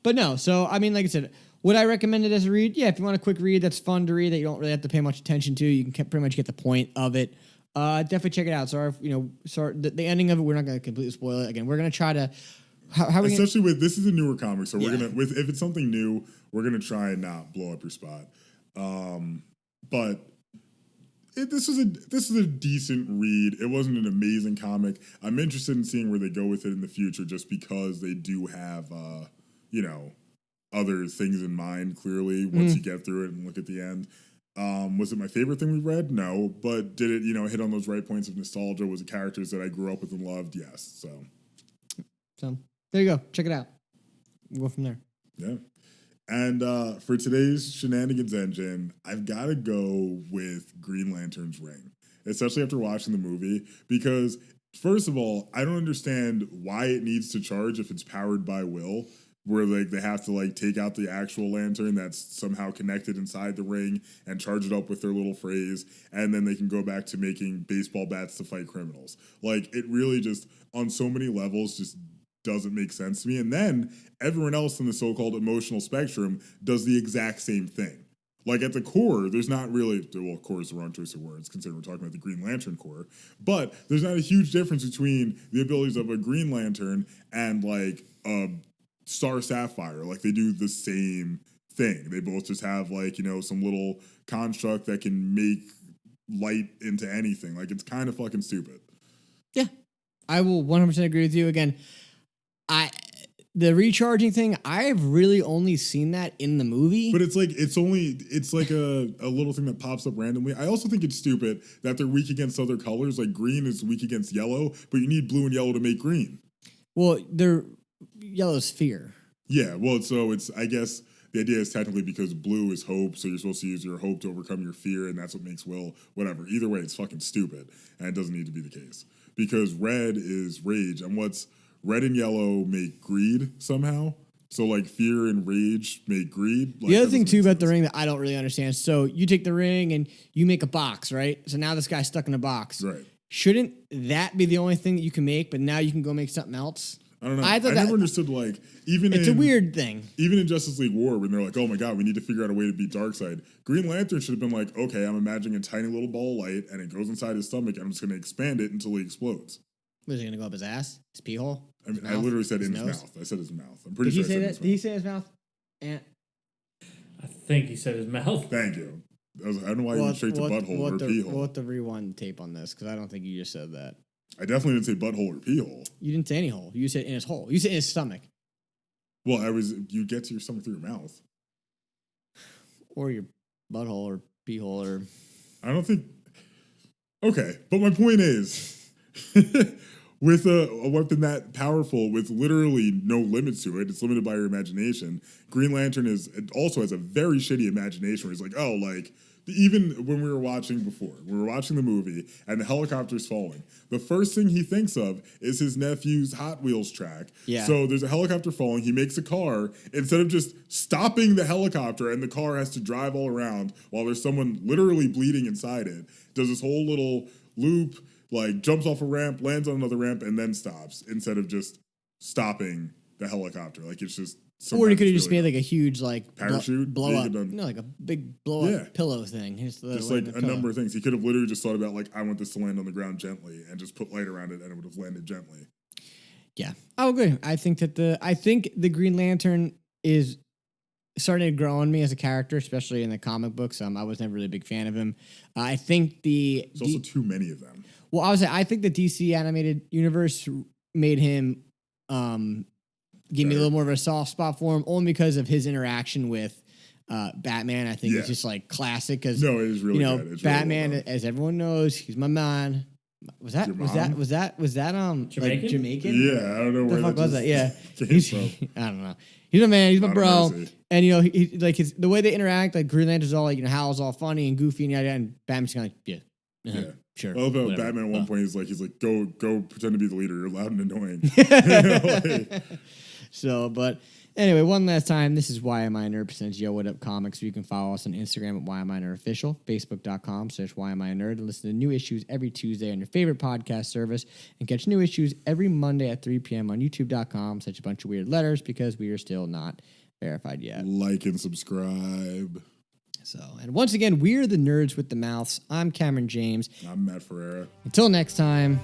[SPEAKER 1] But no, so I mean, like I said, would I recommend it as a read? Yeah, if you want a quick read that's fun to read that you don't really have to pay much attention to, you can pretty much get the point of it. Definitely check it out. Sorry, the ending of it, we're not going to completely spoil it. Again, we're going to try to... How we
[SPEAKER 2] Especially with this is a newer comic, so we're gonna if it's something new, we're gonna try and not blow up your spot. But this is a decent read. It wasn't an amazing comic. I'm interested in seeing where they go with it in the future, just because they do have other things in mind. Clearly, once you get through it and look at the end. Was it my favorite thing we read? No, but did it hit on those right points of nostalgia? Was it characters that I grew up with and loved? Yes.
[SPEAKER 1] So there you go. Check it out. We'll go from there.
[SPEAKER 2] Yeah. And for today's Shinanigans Engine, I've got to go with Green Lantern's ring, especially after watching the movie, because first of all, I don't understand why it needs to charge if it's powered by will, where they have to take out the actual lantern that's somehow connected inside the ring and charge it up with their little phrase, and then they can go back to making baseball bats to fight criminals. It really just, on so many levels, just doesn't make sense to me. And then everyone else in the so-called emotional spectrum does the exact same thing. Like at the core, there's not really, well, core is the wrong choice of words considering we're talking about the Green Lantern core, but there's not a huge difference between the abilities of a Green Lantern and like a Star Sapphire. Like they do the same thing. They both just have like, you know, some little construct that can make light into anything. Like it's kind of fucking stupid.
[SPEAKER 1] Yeah, I will 100% agree with you. Again, the recharging thing, I've really only seen that in the movie.
[SPEAKER 2] But it's like a little thing that pops up randomly. I also think it's stupid that they're weak against other colors. Like green is weak against yellow, but you need blue and yellow to make green.
[SPEAKER 1] Well, yellow's fear.
[SPEAKER 2] Yeah, well, so it's, I guess the idea is technically because blue is hope, so you're supposed to use your hope to overcome your fear, and that's what makes will, whatever. Either way, it's fucking stupid, and it doesn't need to be the case. Because red is rage, and what's red and yellow make greed somehow. So like fear and rage make greed. Like,
[SPEAKER 1] the other thing too about the ring that I don't really understand. So you take the ring and you make a box, right? So now this guy's stuck in a box.
[SPEAKER 2] Right.
[SPEAKER 1] Shouldn't that be the only thing that you can make, but now you can go make something else?
[SPEAKER 2] I don't know. I never understood, like,
[SPEAKER 1] it's a weird thing.
[SPEAKER 2] Even in Justice League War, when they're like, oh my God, we need to figure out a way to beat Darkseid. Green Lantern should have been like, okay, I'm imagining a tiny little ball of light and it goes inside his stomach and I'm just going to expand it until he explodes.
[SPEAKER 1] Was he going to go up his ass? His pee hole?
[SPEAKER 2] I mean, I literally said in his mouth. I said his mouth. I'm pretty
[SPEAKER 1] sure
[SPEAKER 2] I said
[SPEAKER 1] that? Did he say his mouth?
[SPEAKER 3] I think he said his mouth.
[SPEAKER 2] Thank you. I don't know why you went straight to butthole or pee hole.
[SPEAKER 1] We'll have to rewind the tape on this because I don't think you just said that.
[SPEAKER 2] I definitely didn't say butthole or pee hole.
[SPEAKER 1] You didn't say any hole. You said in his hole. You said in his stomach.
[SPEAKER 2] Well, you get to your stomach through your mouth.
[SPEAKER 1] Or your butthole or pee hole or...
[SPEAKER 2] I don't think... Okay, but my point is... with a weapon that powerful, with literally no limits to it, it's limited by your imagination. Green Lantern also has a very shitty imagination where he's like, oh, like... Even when we were watching the movie and the helicopter's falling, the first thing he thinks of is his nephew's Hot Wheels track.
[SPEAKER 1] Yeah.
[SPEAKER 2] So there's a helicopter falling. He makes a car. Instead of just stopping the helicopter and the car has to drive all around while there's someone literally bleeding inside it, does this whole little loop, like jumps off a ramp, lands on another ramp, and then stops instead of just stopping the helicopter. Like it's just...
[SPEAKER 1] Or he could have just made like a huge like
[SPEAKER 2] parachute
[SPEAKER 1] blow up, like a big blow up pillow thing.
[SPEAKER 2] Just like a number of things. He could have literally just thought about like, I want this to land on the ground gently, and just put light around it, and it would have landed gently.
[SPEAKER 1] Yeah, I agree. I think the Green Lantern is starting to grow on me as a character, especially in the comic books. I was never really a big fan of him. I think
[SPEAKER 2] there's also too many of them.
[SPEAKER 1] Well, I think the DC animated universe made him. Give me a little more of a soft spot for him, only because of his interaction with Batman. I think it's just like classic because
[SPEAKER 2] it is really good. It's
[SPEAKER 1] Batman,
[SPEAKER 2] really well
[SPEAKER 1] as everyone knows, he's my man. Was that
[SPEAKER 3] Jamaican?
[SPEAKER 1] like Jamaican?
[SPEAKER 2] Yeah, I don't know where
[SPEAKER 1] the fuck was that. Yeah,
[SPEAKER 2] I
[SPEAKER 1] don't know. He's my man. He's my bro.
[SPEAKER 2] Mercy.
[SPEAKER 1] And he like the way they interact, like Green Lantern's all like Hal's all funny and goofy and yada, and Batman's kind of like
[SPEAKER 2] yeah.
[SPEAKER 1] Sure.
[SPEAKER 2] I love how Batman at one point he's like, go pretend to be the leader. You're loud and annoying.
[SPEAKER 1] So, but anyway, one last time, this is Why Am I a Nerd presents Yo What Up Comics. You can follow us on Instagram at Why Am I a Nerd Official, Facebook.com/Why Am I a Nerd, and listen to new issues every Tuesday on your favorite podcast service, and catch new issues every Monday at 3 p.m. on YouTube.com. Such a bunch of weird letters because we are still not verified yet.
[SPEAKER 2] Like and subscribe.
[SPEAKER 1] So, and once again, we're the nerds with the mouths. I'm Cameron James.
[SPEAKER 2] I'm Matt Ferreira.
[SPEAKER 1] Until next time.